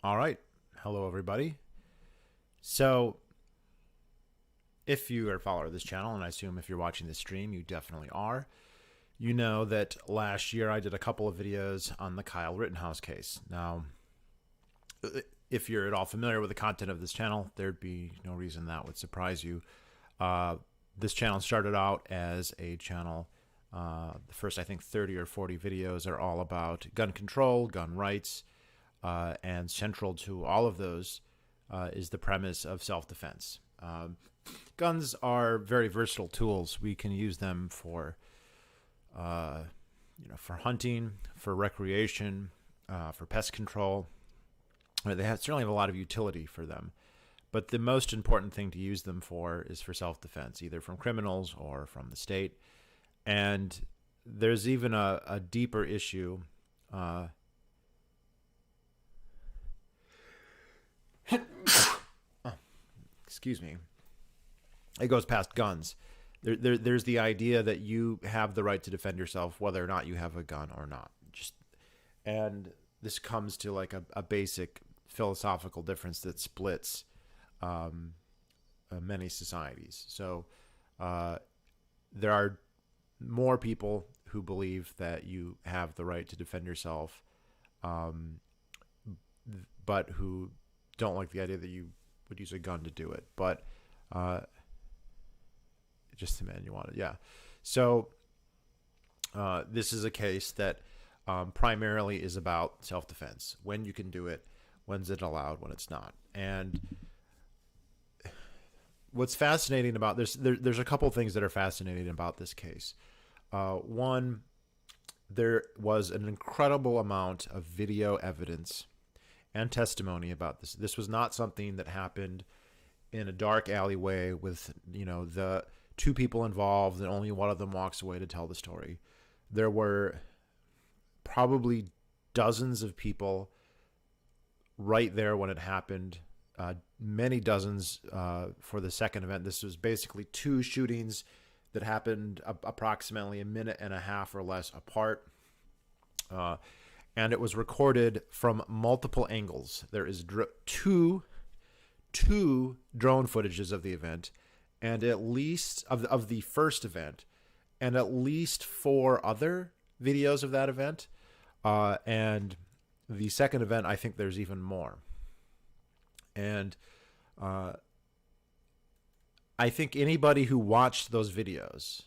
All right. Hello, everybody. So, if you are a follower of this channel, and I assume if you're watching this stream, you definitely are, you know that last year I did a couple of videos on the Kyle Rittenhouse case. Now, if you're at all familiar with the content of this channel, there'd be no reason that would surprise you. This channel started out as a channel. The first, I think, 30 or 40 videos are all about gun control, gun rights, and central to all of those is the premise of self-defense. Guns are very versatile tools. We can use them for, for hunting, for recreation, for pest control. Certainly have a lot of utility for them. But the most important thing to use them for is for self-defense, either from criminals or from the state. And there's even a deeper issue. Excuse me. It goes past guns. There's the idea that you have the right to defend yourself, whether or not you have a gun or not. And this comes to like a basic philosophical difference that splits many societies. So there are more people who believe that you have the right to defend yourself, but who don't like the idea that you would use a gun to do it. But just the man you wanted, yeah. So this is a case that primarily is about self-defense. When you can do it, when's it allowed, when it's not. And what's fascinating about this, there's a couple things that are fascinating about this case. One, there was an incredible amount of video evidence and testimony about this. This was not something that happened in a dark alleyway with, the two people involved and only one of them walks away to tell the story. There were probably dozens of people right there when it happened, many dozens for the second event. This was basically two shootings that happened approximately a minute and a half or less apart. And it was recorded from multiple angles. There is two drone footages of the event, and at least of the first event, and at least 4 other videos of that event. And the second event, I think there's even more. And I think anybody who watched those videos,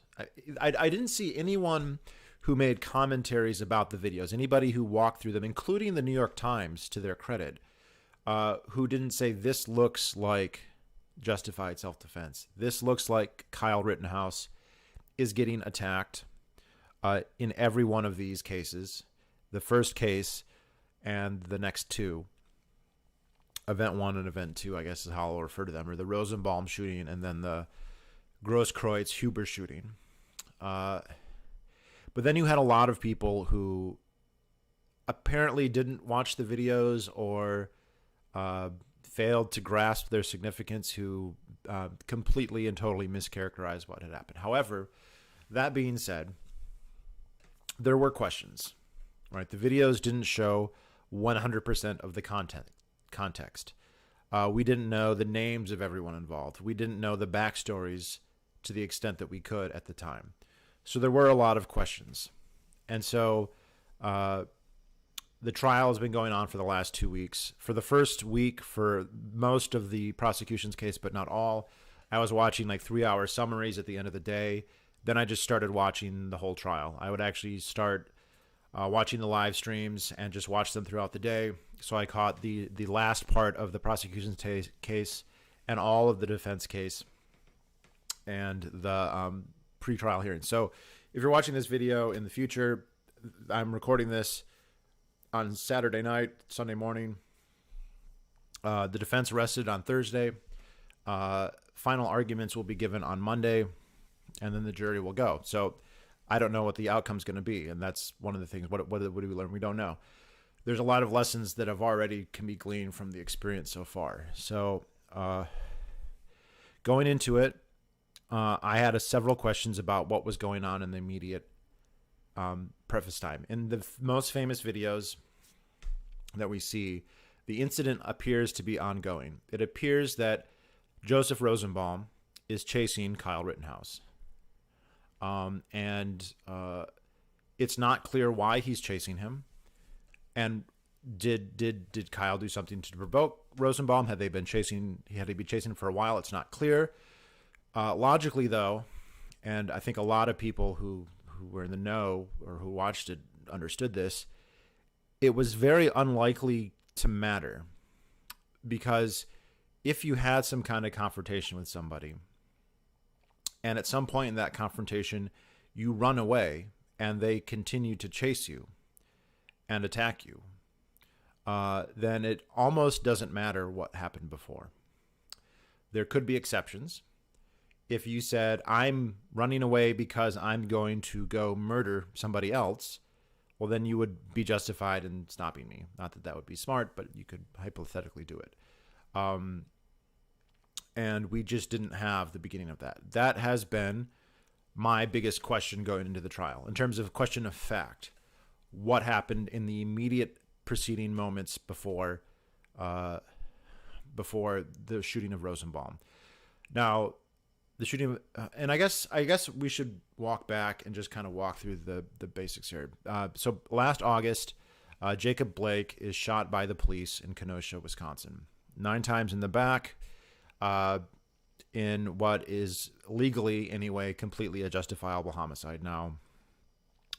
I didn't see anyone who made commentaries about the videos, anybody who walked through them, including the New York Times, to their credit, who didn't say this looks like justified self-defense. This looks like Kyle Rittenhouse is getting attacked in every one of these cases. The first case and the next two. Event 1 and Event 2, I guess is how I'll refer to them, or the Rosenbaum shooting and then the Grosskreutz Huber shooting. But then you had a lot of people who apparently didn't watch the videos or failed to grasp their significance, who completely and totally mischaracterized what had happened. However, that being said, there were questions, right? The videos didn't show 100% of the context. We didn't know the names of everyone involved. We didn't know the backstories to the extent that we could at the time. So there were a lot of questions. And so the trial has been going on for the last 2 weeks. For the first week, for most of the prosecution's case, but not all, I was watching like 3-hour summaries at the end of the day. Then I just started watching the whole trial. I would actually start watching the live streams and just watch them throughout the day. So I caught the last part of the prosecution's case and all of the defense case and the pre-trial hearing. So if you're watching this video in the future, I'm recording this on Saturday night, Sunday morning. The defense rested on Thursday. Final arguments will be given on Monday, and then the jury will go. So I don't know what the outcome's going to be, and that's one of the things. What do we learn? We don't know. There's a lot of lessons that have already can be gleaned from the experience so far. So going into it, I had several questions about what was going on in the immediate preface time. In the most famous videos that we see, The incident appears to be ongoing. It appears that Joseph Rosenbaum is chasing Kyle Rittenhouse. And it's not clear why he's chasing him. And did Kyle do something to provoke Rosenbaum? Had he been chasing him for a while? It's not clear. Logically, though, and I think a lot of people who were in the know or who watched it understood this, it was very unlikely to matter, because if you had some kind of confrontation with somebody and at some point in that confrontation you run away and they continue to chase you and attack you, then it almost doesn't matter what happened before. There could be exceptions. If you said, I'm running away because I'm going to go murder somebody else, well, then you would be justified in stopping me. Not that that would be smart, but you could hypothetically do it. And we just didn't have the beginning of that. That has been my biggest question going into the trial. In terms of question of fact, what happened in the immediate preceding moments before the shooting of Rosenbaum. Now, the shooting, and I guess we should walk back and just kind of walk through the basics here. So last August, Jacob Blake is shot by the police in Kenosha, Wisconsin. 9 times in the back, in what is legally, anyway, completely a justifiable homicide. Now,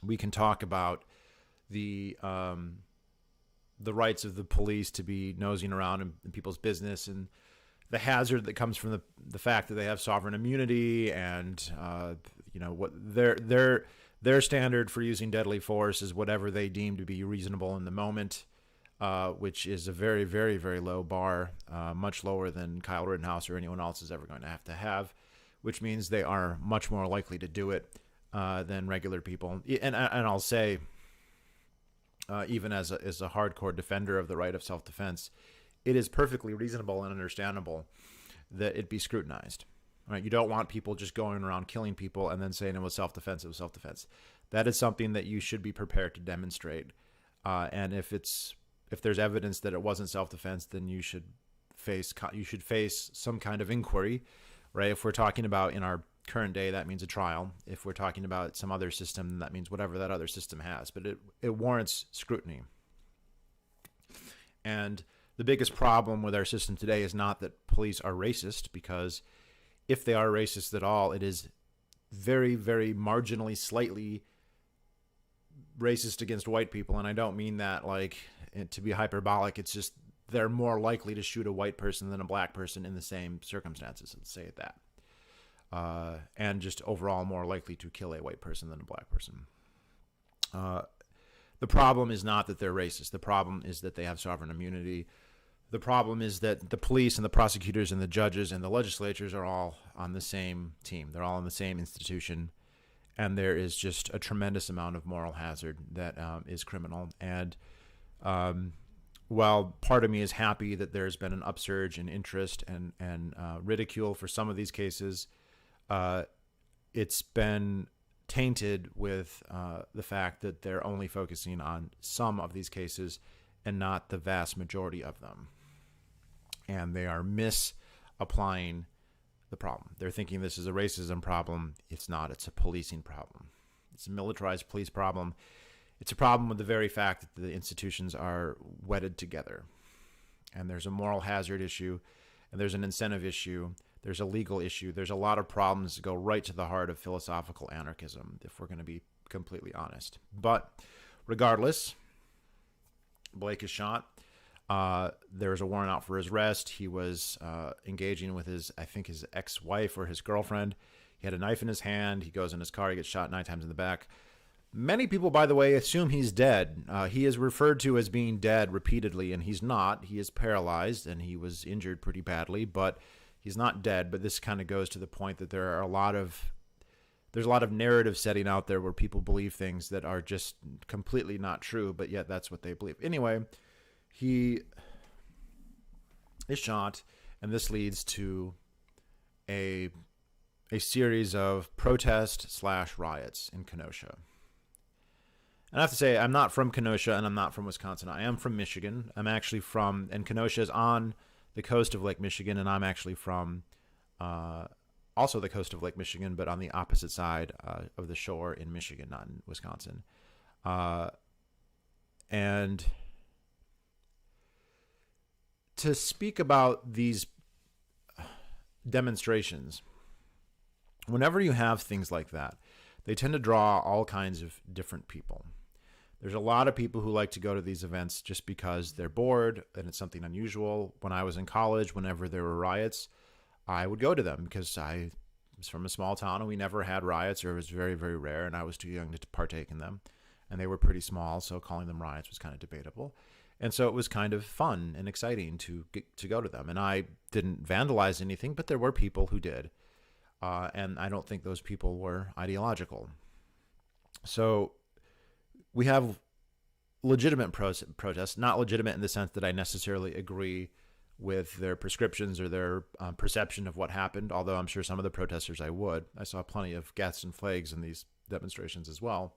we can talk about the rights of the police to be nosing around in people's business and the hazard that comes from the fact that they have sovereign immunity, and what their standard for using deadly force is whatever they deem to be reasonable in the moment, which is a very, very, very low bar, much lower than Kyle Rittenhouse or anyone else is ever going to have, which means they are much more likely to do it than regular people. And I'll say, even as a hardcore defender of the right of self-defense, it is perfectly reasonable and understandable that it be scrutinized. Right? You don't want people just going around killing people and then saying it was self-defense. It was self-defense. That is something that you should be prepared to demonstrate. And if there's evidence that it wasn't self-defense, then you should face some kind of inquiry. Right? If we're talking about in our current day, that means a trial. If we're talking about some other system, that means whatever that other system has. But it warrants scrutiny. And the biggest problem with our system today is not that police are racist, because if they are racist at all, it is very, very marginally, slightly racist against white people. And I don't mean that like to be hyperbolic. It's just they're more likely to shoot a white person than a black person in the same circumstances. Let's say it that. And just overall more likely to kill a white person than a black person. The problem is not that they're racist. The problem is that they have sovereign immunity. The problem is that the police and the prosecutors and the judges and the legislatures are all on the same team. They're all in the same institution. And there is just a tremendous amount of moral hazard that is criminal. And while part of me is happy that there's been an upsurge in interest and ridicule for some of these cases, it's been tainted with the fact that they're only focusing on some of these cases and not the vast majority of them. And they are misapplying the problem. They're thinking this is a racism problem. It's not. It's a policing problem. It's a militarized police problem. It's a problem with the very fact that the institutions are wedded together. And there's a moral hazard issue, and there's an incentive issue. There's a legal issue. There's a lot of problems that go right to the heart of philosophical anarchism, if we're going to be completely honest. But regardless, Blake is shot. There's a warrant out for his arrest. He was engaging with his ex-wife or his girlfriend. He had a knife in his hand. He goes in his car. He gets shot 9 times in the back. Many people, by the way, assume he's dead. He is referred to as being dead repeatedly, and he's not. He is paralyzed, and he was injured pretty badly, but he's not dead. But this kind of goes to the point that there's a lot of narrative setting out there where people believe things that are just completely not true, but yet that's what they believe. Anyway, he is shot, and this leads to a series of protest/riots in Kenosha. And I have to say, I'm not from Kenosha and I'm not from Wisconsin. I am from Michigan. I'm actually from, and Kenosha is on the coast of Lake Michigan, and I'm actually from also the coast of Lake Michigan, but on the opposite side of the shore in Michigan, not in Wisconsin. And to speak about these demonstrations, whenever you have things like that, they tend to draw all kinds of different people. There's a lot of people who like to go to these events just because they're bored and it's something unusual. When I was in college, whenever there were riots, I would go to them because I was from a small town and we never had riots, or it was very, very rare, and I was too young to partake in them. And they were pretty small, so calling them riots was kind of debatable. And so it was kind of fun and exciting to go to them. And I didn't vandalize anything, but there were people who did. And I don't think those people were ideological. So we have legitimate protests, not legitimate in the sense that I necessarily agree with their prescriptions or their perception of what happened, although I'm sure some of the protesters I would. I saw plenty of gats and flags in these demonstrations as well.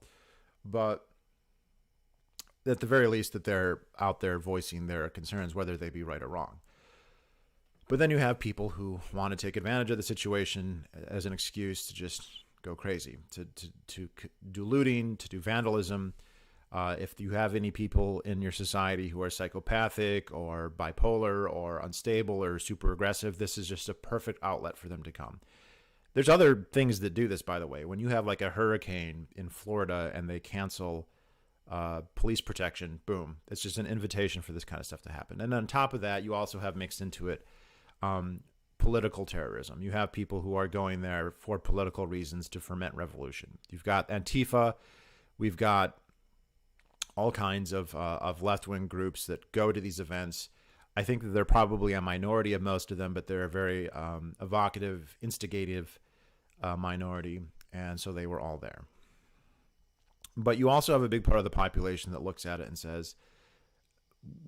But at the very least, that they're out there voicing their concerns, whether they be right or wrong. But then you have people who want to take advantage of the situation as an excuse to just go crazy, to do looting, to do vandalism. If you have any people in your society who are psychopathic or bipolar or unstable or super aggressive, this is just a perfect outlet for them to come. There's other things that do this, by the way. When you have like a hurricane in Florida and they cancel police protection, boom, it's just an invitation for this kind of stuff to happen. And on top of that, you also have mixed into it political terrorism. You have people who are going there for political reasons to foment revolution. You've got Antifa. We've got all kinds of left-wing groups that go to these events. I think that they're probably a minority of most of them, but they're a very evocative, instigative minority, and so they were all there. But you also have a big part of the population that looks at it and says,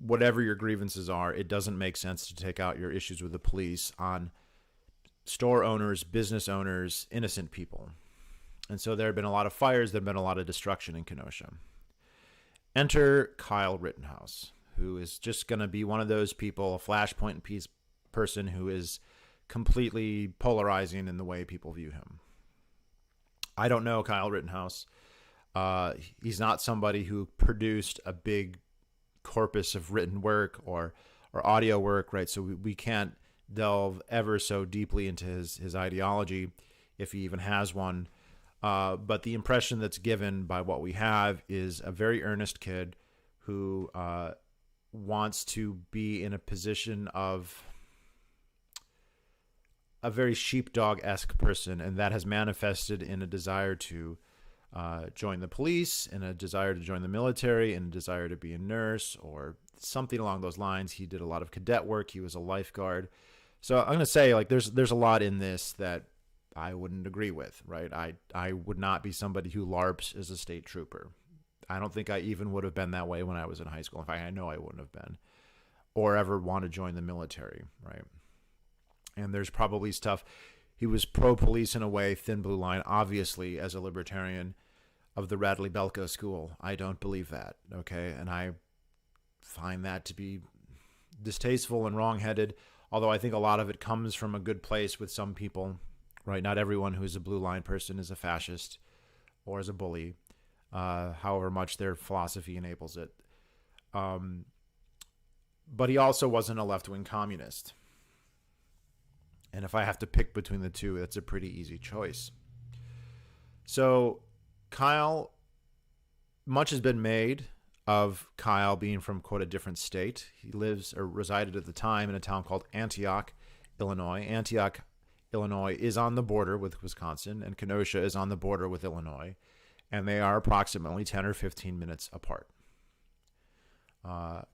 whatever your grievances are, it doesn't make sense to take out your issues with the police on store owners, business owners, innocent people. And so there have been a lot of fires, there have been a lot of destruction in Kenosha. Enter Kyle Rittenhouse, who is just going to be one of those people, a flashpoint piece person who is completely polarizing in the way people view him. I don't know Kyle Rittenhouse. He's not somebody who produced a big corpus of written work or audio work, right? So we can't delve ever so deeply into his ideology, if he even has one. But the impression that's given by what we have is a very earnest kid who wants to be in a position of a very sheepdog-esque person, and that has manifested in a desire to join the police, in a desire to join the military, in a desire to be a nurse or something along those lines. He did a lot of cadet work. He was a lifeguard. So I'm going to say, like, there's a lot in this that I wouldn't agree with, right? I would not be somebody who LARPs as a state trooper. I don't think I even would have been that way when I was in high school. In fact, I know I wouldn't have been, or ever want to join the military, right? And there's probably stuff. He was pro-police in a way, thin blue line, obviously, as a libertarian of the Radley Belko school. I don't believe that, okay? And I find that to be distasteful and wrong-headed, although I think a lot of it comes from a good place with some people, right? Not everyone who is a blue line person is a fascist or is a bully, however much their philosophy enables it. But he also wasn't a left-wing communist. And if I have to pick between the two, that's a pretty easy choice. So Kyle, much has been made of Kyle being from, quote, a different state. He lives or resided at the time in a town called Antioch, Illinois. Antioch, Illinois is on the border with Wisconsin, and Kenosha is on the border with Illinois. And they are approximately 10 or 15 minutes apart.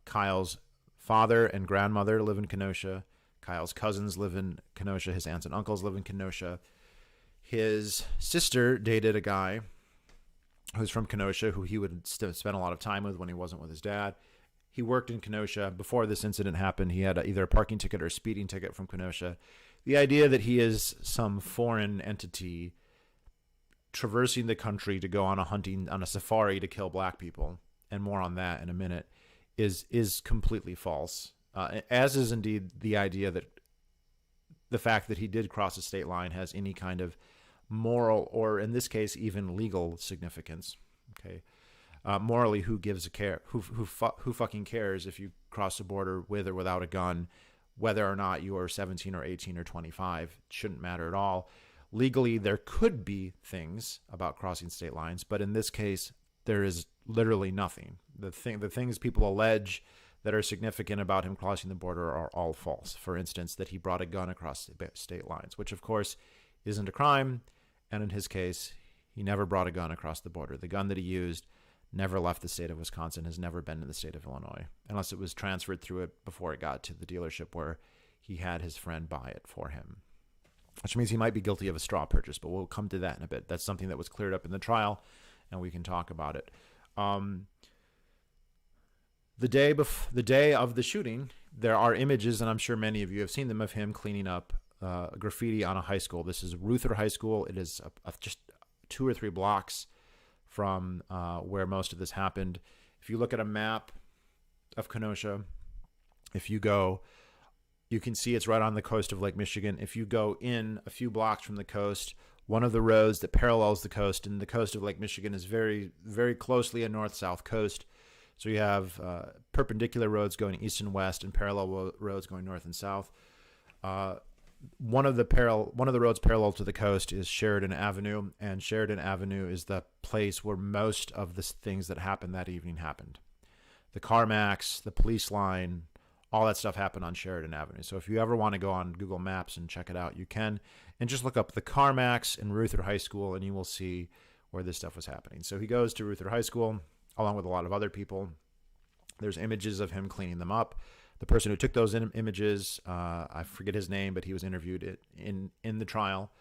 Kyle's father and grandmother live in Kenosha. Kyle's cousins live in Kenosha. His aunts and uncles live in Kenosha. His sister dated a guy who's from Kenosha, who he would spend a lot of time with when he wasn't with his dad. He worked in Kenosha. Before this incident happened, he had either a parking ticket or a speeding ticket from Kenosha. The idea that he is some foreign entity traversing the country to go on a safari to kill black people, and more on that in a minute, is completely false. As is indeed the idea that the fact that he did cross a state line has any kind of moral, or in this case even legal significance. Okay, morally, who gives a care? Who fucking cares if you cross the border with or without a gun, whether or not you are 17 or 18 or 25? It shouldn't matter at all. Legally, there could be things about crossing state lines, but in this case, there is literally nothing. The things people allege that are significant about him crossing the border are all false. For instance, that he brought a gun across the state lines, which of course isn't a crime. And in his case, he never brought a gun across the border. The gun that he used never left the state of Wisconsin, has never been in the state of Illinois, unless it was transferred through it before it got to the dealership where he had his friend buy it for him, which means he might be guilty of a straw purchase, but we'll come to that in a bit. That's something that was cleared up in the trial, and we can talk about it. The day of the shooting, there are images, and I'm sure many of you have seen them, of him cleaning up graffiti on a high school. This is Ruther High School. It is just 2 or 3 blocks from where most of this happened. If you look at a map of Kenosha, if you go, you can see it's right on the coast of Lake Michigan. If you go in a few blocks from the coast, one of the roads that parallels the coast, and the coast of Lake Michigan is very, very closely a north-south coast. So you have perpendicular roads going east and west, and parallel roads going north and south. One of the roads parallel to the coast is Sheridan Avenue, and Sheridan Avenue is the place where most of the things that happened that evening happened. The CarMax, the police line, all that stuff happened on Sheridan Avenue. So if you ever want to go on Google Maps and check it out, you can, and just look up the CarMax in Ruther High School, and you will see where this stuff was happening. So he goes to Ruther High School, along with a lot of other people. There's images of him cleaning them up. The person who took those images, I forget his name, but he was interviewed in the trial.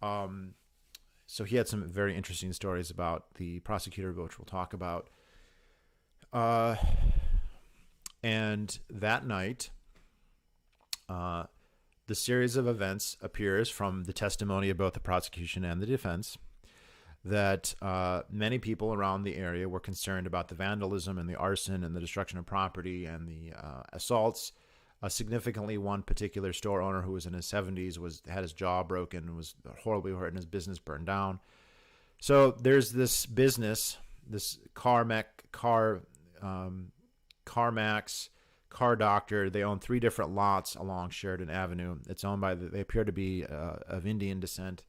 So he had some very interesting stories about the prosecutor, which we'll talk about. And that night, the series of events appears from the testimony of both the prosecution and the defense that many people around the area were concerned about the vandalism and the arson and the destruction of property and the assaults. Significantly, one particular store owner who was in his 70s had his jaw broken, was horribly hurt, and his business burned down. So there's this business, this CarMax, Car Doctor. They own 3 different lots along Sheridan Avenue. It's owned by they appear to be of Indian descent.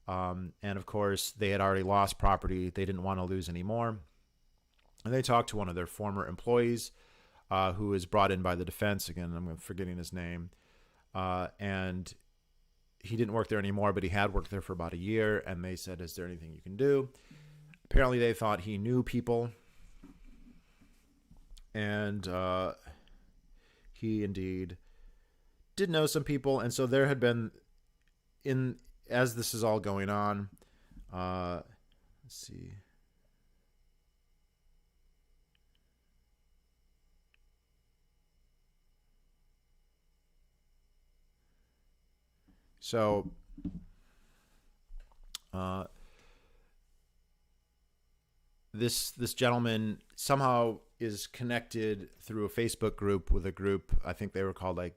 And of course, they had already lost property. They didn't want to lose any more. And they talked to one of their former employees, who was brought in by the defense. Again, I'm forgetting his name. And he didn't work there anymore, but he had worked there for about a year. And they said, "Is there anything you can do?" Apparently, they thought he knew people. And he indeed did know some people. And so there had been, as this is all going on, let's see. So, this gentleman somehow is connected through a Facebook group with a group. I think they were called like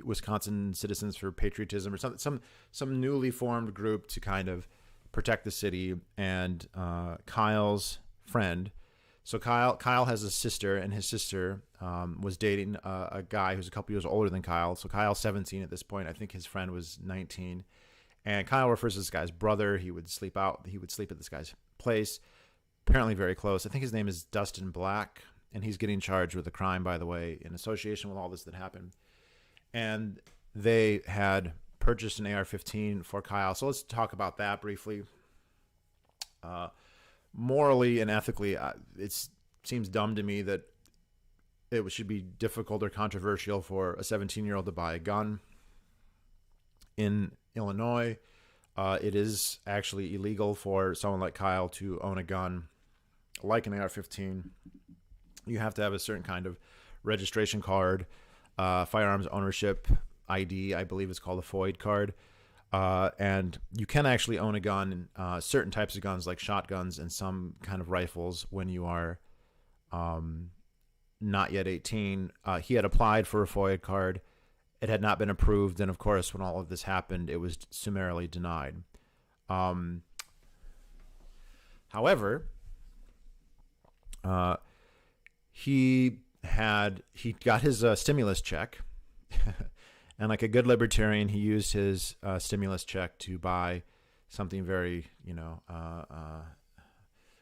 Wisconsin Citizens for Patriotism or something, some newly formed group to kind of protect the city. And Kyle's friend. So Kyle has a sister, and his sister was dating a guy who's a couple years older than Kyle. So Kyle's 17 at this point. I think his friend was 19. And Kyle refers to this guy's brother. He would sleep at this guy's place. Apparently very close. I think his name is Dustin Black, and he's getting charged with a crime, by the way, in association with all this that happened. And they had purchased an AR-15 for Kyle. So let's talk about that briefly. Morally and ethically, it seems dumb to me that it should be difficult or controversial for a 17-year-old to buy a gun. In Illinois, it is actually illegal for someone like Kyle to own a gun like an AR-15. You have to have a certain kind of registration card, firearms ownership ID, I believe it's called a FOID card. And you can actually own a gun, certain types of guns like shotguns and some kind of rifles when you are not yet 18. He had applied for a FOIA card. It had not been approved. And of course, when all of this happened, it was summarily denied. However, he got his stimulus check. And like a good libertarian, he used his stimulus check to buy something very,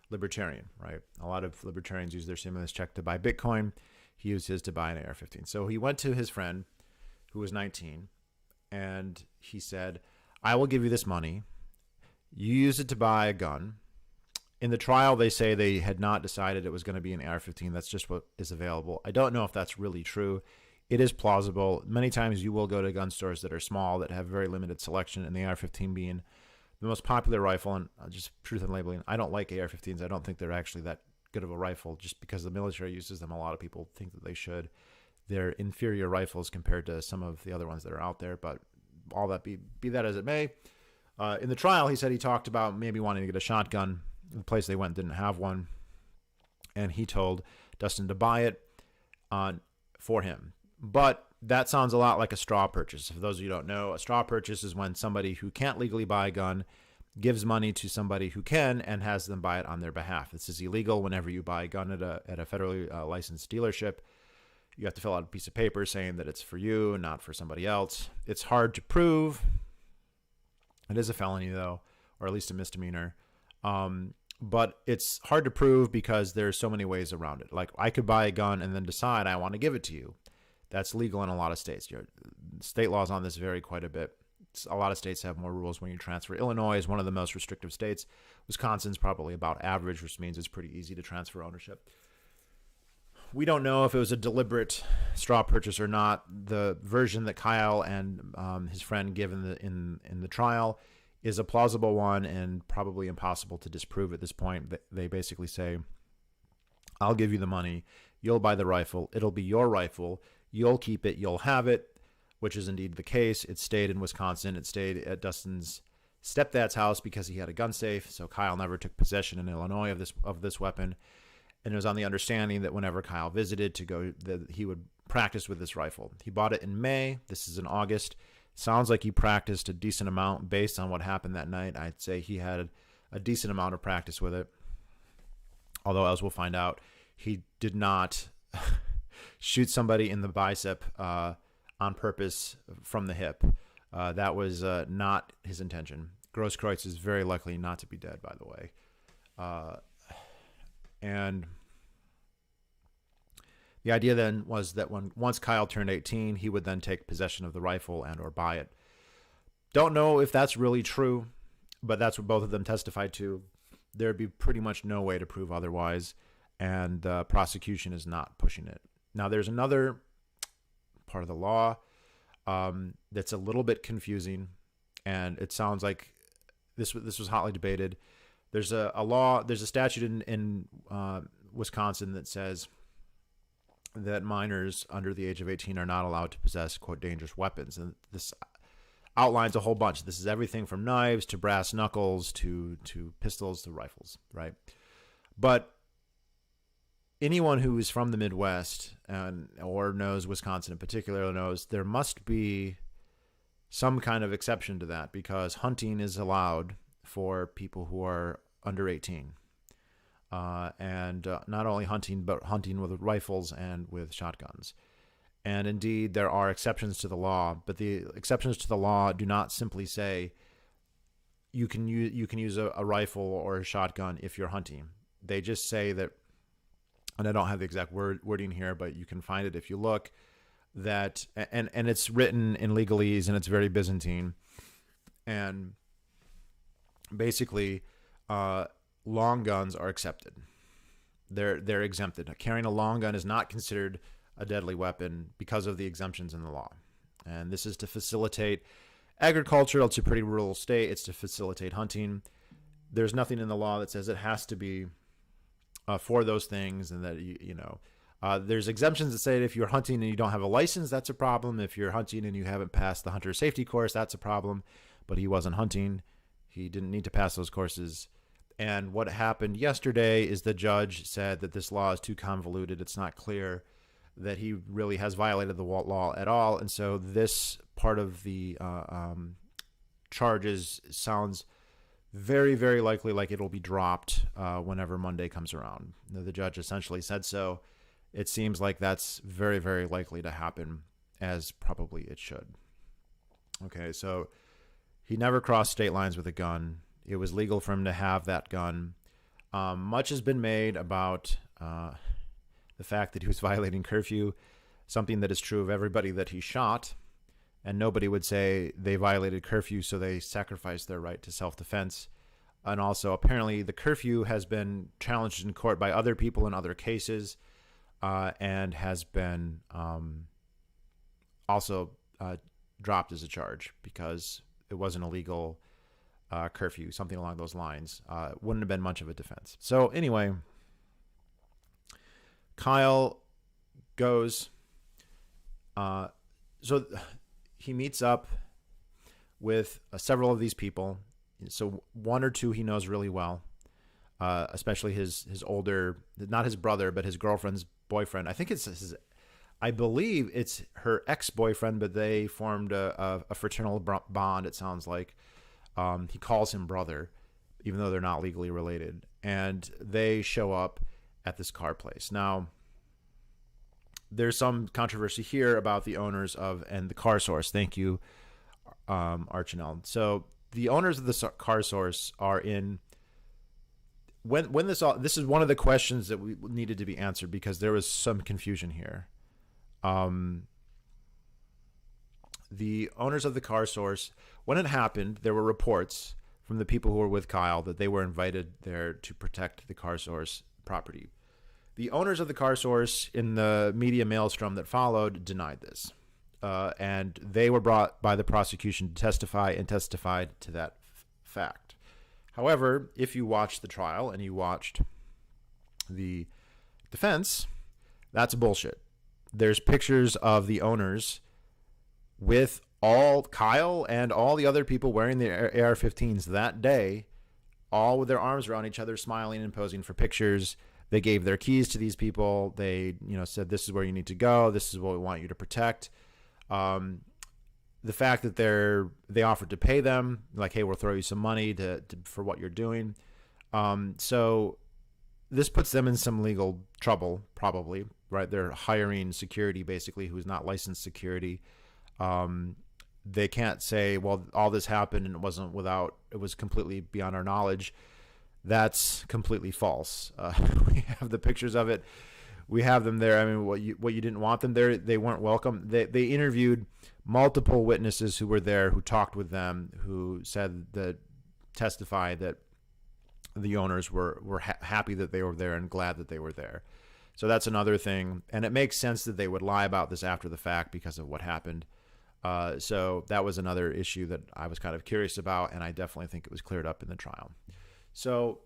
libertarian, right? A lot of libertarians use their stimulus check to buy Bitcoin. He used his to buy an AR-15. So he went to his friend who was 19, and he said, I will give you this money. You use it to buy a gun. In the trial, they say they had not decided it was going to be an AR-15. That's just what is available. I don't know if that's really true. It is plausible. Many times you will go to gun stores that are small, that have very limited selection, and the AR-15 being the most popular rifle. And just truth in labeling, I don't like AR-15s. I don't think they're actually that good of a rifle just because the military uses them. A lot of people think that they should. They're inferior rifles compared to some of the other ones that are out there, but all that be that as it may. In the trial, he said he talked about maybe wanting to get a shotgun. The place they went didn't have one, and he told Dustin to buy it for him. But that sounds a lot like a straw purchase. For those of you who don't know, a straw purchase is when somebody who can't legally buy a gun gives money to somebody who can and has them buy it on their behalf. This is illegal whenever you buy a gun at a federally licensed dealership. You have to fill out a piece of paper saying that it's for you and not for somebody else. It's hard to prove. It is a felony, though, or at least a misdemeanor. But it's hard to prove because there's so many ways around it. Like, I could buy a gun and then decide I want to give it to you. That's legal in a lot of states. State laws on this vary quite a bit. A lot of states have more rules when you transfer. Illinois is one of the most restrictive states. Wisconsin's probably about average, which means it's pretty easy to transfer ownership. We don't know if it was a deliberate straw purchase or not. The version that Kyle and his friend give in the trial is a plausible one and probably impossible to disprove at this point. They basically say, I'll give you the money. You'll buy the rifle. It'll be your rifle. You'll keep it. You'll have it, which is indeed the case. It stayed in Wisconsin. It stayed at Dustin's stepdad's house because he had a gun safe. So Kyle never took possession in Illinois of this weapon. And it was on the understanding that whenever Kyle visited that he would practice with this rifle. He bought it in May. This is in August. Sounds like he practiced a decent amount based on what happened that night. I'd say he had a decent amount of practice with it. Although, as we'll find out, he did not shoot somebody in the bicep on purpose from the hip. That was not his intention. Grosskreutz is very likely not to be dead, by the way. And the idea then was that once Kyle turned 18, he would then take possession of the rifle and or buy it. Don't know if that's really true, but that's what both of them testified to. There'd be pretty much no way to prove otherwise, and the prosecution is not pushing it. Now, there's another part of the law that's a little bit confusing, and it sounds like this was hotly debated. There's a statute in Wisconsin that says that minors under the age of 18 are not allowed to possess, quote, dangerous weapons. And this outlines a whole bunch. This is everything from knives to brass knuckles to pistols to rifles, right? But anyone who is from the Midwest or knows Wisconsin in particular knows there must be some kind of exception to that because hunting is allowed for people who are under 18. And not only hunting, but hunting with rifles and with shotguns. And indeed, there are exceptions to the law, but the exceptions to the law do not simply say you can use a rifle or a shotgun if you're hunting. They just say that, and I don't have the exact wording here, but you can find it if you look, that, and it's written in legalese and it's very Byzantine. And basically, long guns are accepted. They're exempted. Carrying a long gun is not considered a deadly weapon because of the exemptions in the law. And this is to facilitate agriculture. It's a pretty rural state. It's to facilitate hunting. There's nothing in the law that says it has to be for those things, and that there's exemptions that say if you're hunting and you don't have a license, that's a problem. If you're hunting and you haven't passed the hunter safety course, that's a problem. but he wasn't hunting. He didn't need to pass those courses. And what happened yesterday is the judge said that this law is too convoluted. It's not clear that he really has violated the law at all. And so this part of the charges sounds very, very likely like it'll be dropped whenever Monday comes around. The judge essentially said so. It seems like that's very, very likely to happen, as probably it should. Okay, so he never crossed state lines with a gun. It was legal for him to have that gun. Much has been made about the fact that he was violating curfew, something that is true of everybody that he shot. And nobody would say they violated curfew, so they sacrificed their right to self-defense. And also, apparently, the curfew has been challenged in court by other people in other cases, and has been also dropped as a charge because it wasn't a legal curfew, something along those lines. Wouldn't have been much of a defense. So anyway, Kyle goes. So he meets up with several of these people. So one or two he knows really well, especially his older, not his brother, but his girlfriend's boyfriend. I believe it's her ex-boyfriend, but they formed a fraternal bond, it sounds like. He calls him brother, even though they're not legally related. And they show up at this car place. Now, there's some controversy here about the owners and the car source. Thank you, Archinell. So the owners of the car source are in. When this is one of the questions that we needed to be answered because there was some confusion here. The owners of the car source, when it happened, there were reports from the people who were with Kyle that they were invited there to protect the car source property. The owners of the car source in the media maelstrom that followed denied this. And they were brought by the prosecution to testify and testified to that fact. However, if you watched the trial and you watched the defense, that's bullshit. There's pictures of the owners with all Kyle and all the other people wearing the AR-15s that day, all with their arms around each other, smiling and posing for pictures. They gave their keys to these people. They, said, this is where you need to go. This is what we want you to protect. The fact that they offered to pay them, like, hey, we'll throw you some money for what you're doing. So this puts them in some legal trouble, probably, right? They're hiring security, basically, who's not licensed security. They can't say, well, all this happened and it was completely beyond our knowledge. That's completely false. We have the pictures of it. We have them there. I mean, what you didn't want them there, they weren't welcome. They interviewed multiple witnesses who were there, who talked with them, who testified that the owners were happy that they were there and glad that they were there. So that's another thing. And it makes sense that they would lie about this after the fact because of what happened. So that was another issue that I was kind of curious about, and I definitely think it was cleared up in the trial. So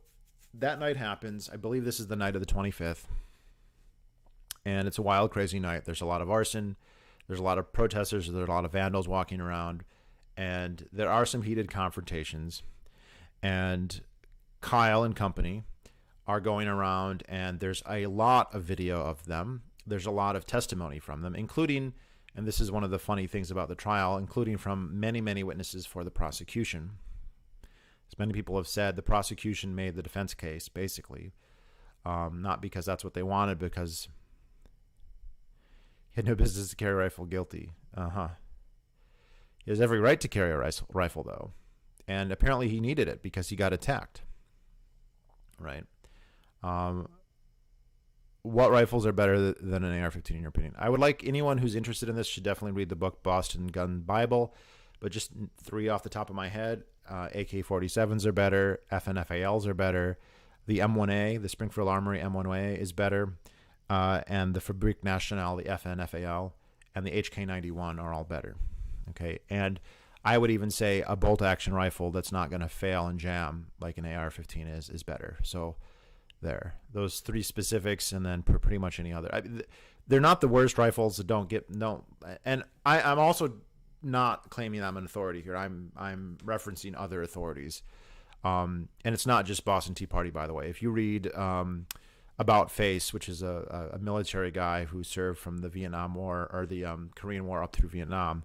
that night happens. I believe this is the night of the 25th. And it's a wild, crazy night. There's a lot of arson. There's a lot of protesters. There's a lot of vandals walking around. And there are some heated confrontations. And Kyle and company are going around, and there's a lot of video of them. There's a lot of testimony from them, including, and this is one of the funny things about the trial, including from many, many witnesses for the prosecution. As many people have said, the prosecution made the defense case, basically. Not because that's what they wanted, because he had no business to carry a rifle, guilty. He has every right to carry a rifle, though. And apparently he needed it because he got attacked. Right? What rifles are better than an AR-15 in your opinion? I would like anyone who's interested in this should definitely read the book Boston Gun Bible. But just three off the top of my head, AK-47s are better. FNFALs are better. The M1A, the Springfield Armory M1A is better. And the Fabrique Nationale, the FNFAL, and the HK91 are all better. Okay, and I would even say a bolt-action rifle that's not going to fail and jam like an AR-15 is better. So there, those three specifics, and then pretty much any other. They're not the worst rifles that don't. And I'm also not claiming I'm an authority here. I'm referencing other authorities. And it's not just Boston Tea Party, by the way. If you read About Face, which is a military guy who served from the Vietnam War or the Korean War up through Vietnam,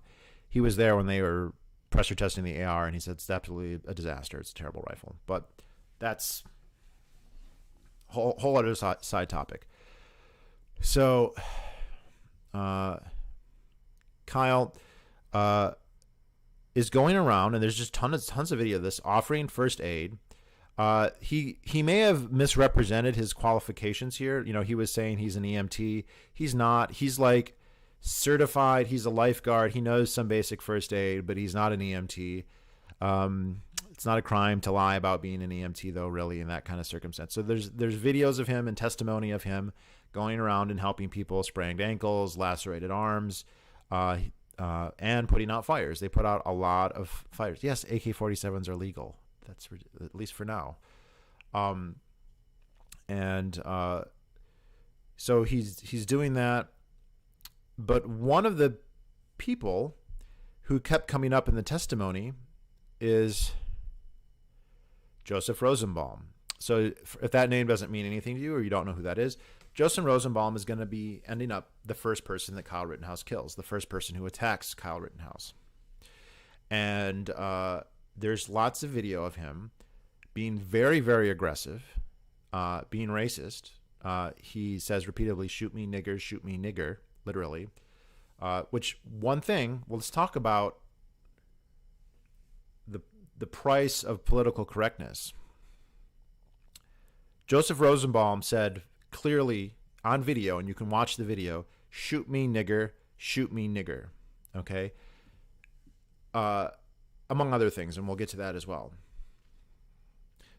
he was there when they were pressure testing the AR, and he said it's absolutely a disaster. It's a terrible rifle. But that's whole other side topic. So Kyle is going around, and there's just tons of video of this, offering first aid. He may have misrepresented his qualifications here. You know, he was saying he's an EMT. He's not. He's like certified. He's a lifeguard. He knows some basic first aid, but he's not an EMT. It's not a crime to lie about being an EMT, though, really, in that kind of circumstance. So there's videos of him and testimony of him going around and helping people, sprained ankles, lacerated arms, and putting out fires. They put out a lot of fires. Yes, AK-47s are legal. That's at least for now. So he's doing that. But one of the people who kept coming up in the testimony is Joseph Rosenbaum. So if that name doesn't mean anything to you, or you don't know who that is, Joseph Rosenbaum is going to be ending up the first person that Kyle Rittenhouse kills, the first person who attacks Kyle Rittenhouse. And there's lots of video of him being very, very aggressive, being racist. He says repeatedly, "Shoot me, nigger, shoot me, nigger," literally. Which, one thing, well, let's talk about the price of political correctness. Joseph Rosenbaum said clearly on video, and you can watch the video, "Shoot me, nigger, shoot me, nigger." Okay? Among other things, and we'll get to that as well.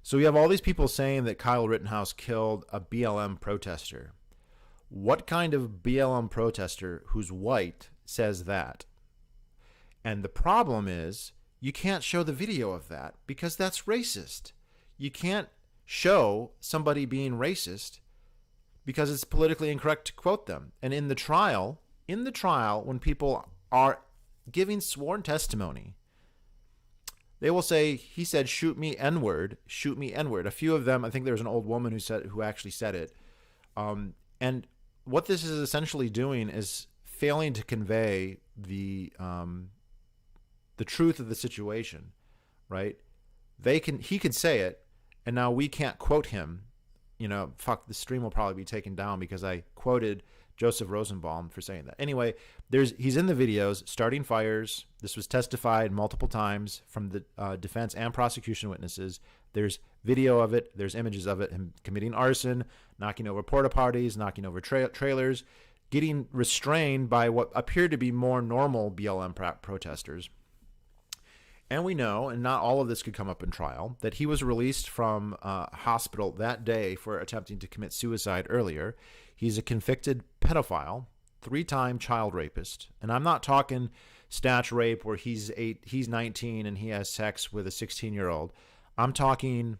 So we have all these people saying that Kyle Rittenhouse killed a BLM protester. What kind of BLM protester who's white says that? And the problem is, you can't show the video of that because that's racist. You can't show somebody being racist because it's politically incorrect to quote them. And in the trial, when people are giving sworn testimony, they will say, he said, "Shoot me N-word, shoot me N-word." A few of them, I think there was an old woman who actually said it. And what this is essentially doing is failing to convey the truth of the situation, right? He could say it, and now we can't quote him. You know, the stream will probably be taken down because I quoted Joseph Rosenbaum for saying that. Anyway, he's in the videos starting fires. This was testified multiple times from the defense and prosecution witnesses. There's video of it. There's images of it. Him committing arson, knocking over porta potties, knocking over trailers, getting restrained by what appeared to be more normal BLM protesters. And we know, and not all of this could come up in trial, that he was released from hospital that day for attempting to commit suicide earlier. He's a convicted pedophile, 3-time child rapist. And I'm not talking snatch rape where he's 19 and he has sex with a 16-year-old. I'm talking,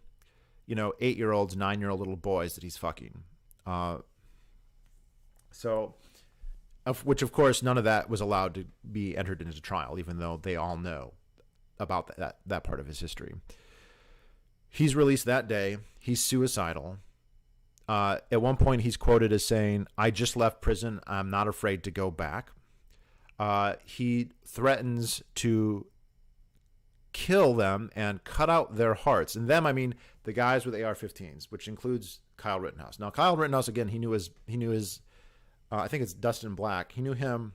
8-year-olds, 9-year-old little boys that he's fucking. Which, of course, none of that was allowed to be entered into trial, even though they all know about that part of his history. He's released that day. He's suicidal. At one point, he's quoted as saying, "I just left prison. I'm not afraid to go back." He threatens to kill them and cut out their hearts. And them, I mean the guys with AR-15s, which includes Kyle Rittenhouse. Now, Kyle Rittenhouse, again, he knew his I think it's Dustin Black. He knew him.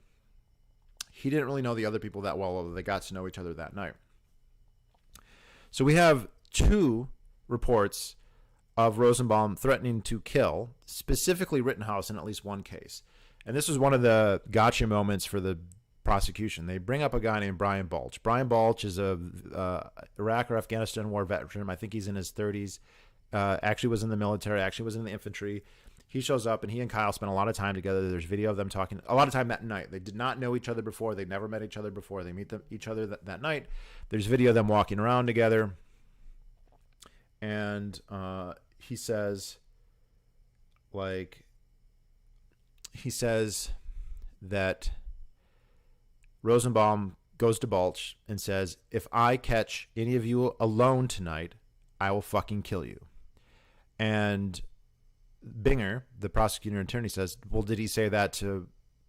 He didn't really know the other people that well, although they got to know each other that night. So we have 2 reports of Rosenbaum threatening to kill, specifically Rittenhouse in at least one case. And this was one of the gotcha moments for the prosecution. They bring up a guy named Brian Balch. Brian Balch is a Iraq or Afghanistan war veteran. I think he's in his 30s. Actually was in the military, actually was in the infantry. He shows up, and he and Kyle spent a lot of time together. There's video of them talking a lot of time that night. They did not know each other before. They never met each other before. They meet each other that night. There's video of them walking around together. And he says that Rosenbaum goes to Balch and says, if I catch any of you alone tonight, I will fucking kill you. And Binger, the prosecutor and attorney, says, well, did he say that to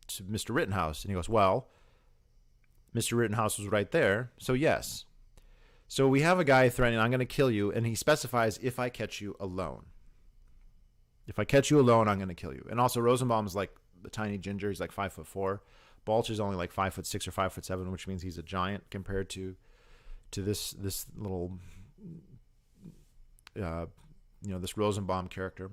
Mr. Rittenhouse? And he goes, well, Mr. Rittenhouse was right there, so yes. So we have a guy threatening, I'm going to kill you, and he specifies, if I catch you alone. If I catch you alone, I'm going to kill you. And also, Rosenbaum is like a tiny ginger. He's like 5'4". Balch is only like 5'6" or 5'7", which means he's a giant compared to this little, this Rosenbaum character.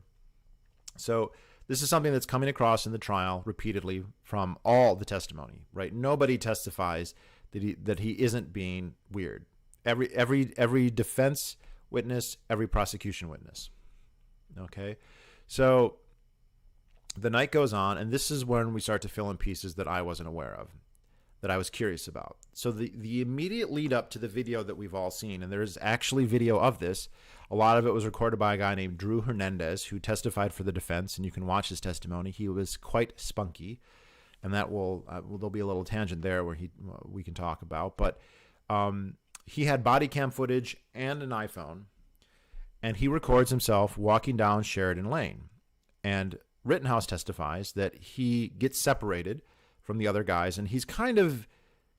So this is something that's coming across in the trial repeatedly from all the testimony, right? Nobody testifies that he isn't being weird. Every defense witness, every prosecution witness. Okay, so the night goes on, and this is when we start to fill in pieces that I wasn't aware of, that I was curious about. So the immediate lead up to the video that we've all seen, and there's actually video of this. A lot of it was recorded by a guy named Drew Hernandez, who testified for the defense, and you can watch his testimony. He was quite spunky, and that there'll be a little tangent there where we can talk about. But he had body cam footage and an iPhone, and he records himself walking down Sheridan Lane. And Rittenhouse testifies that he gets separated from the other guys, and he's kind of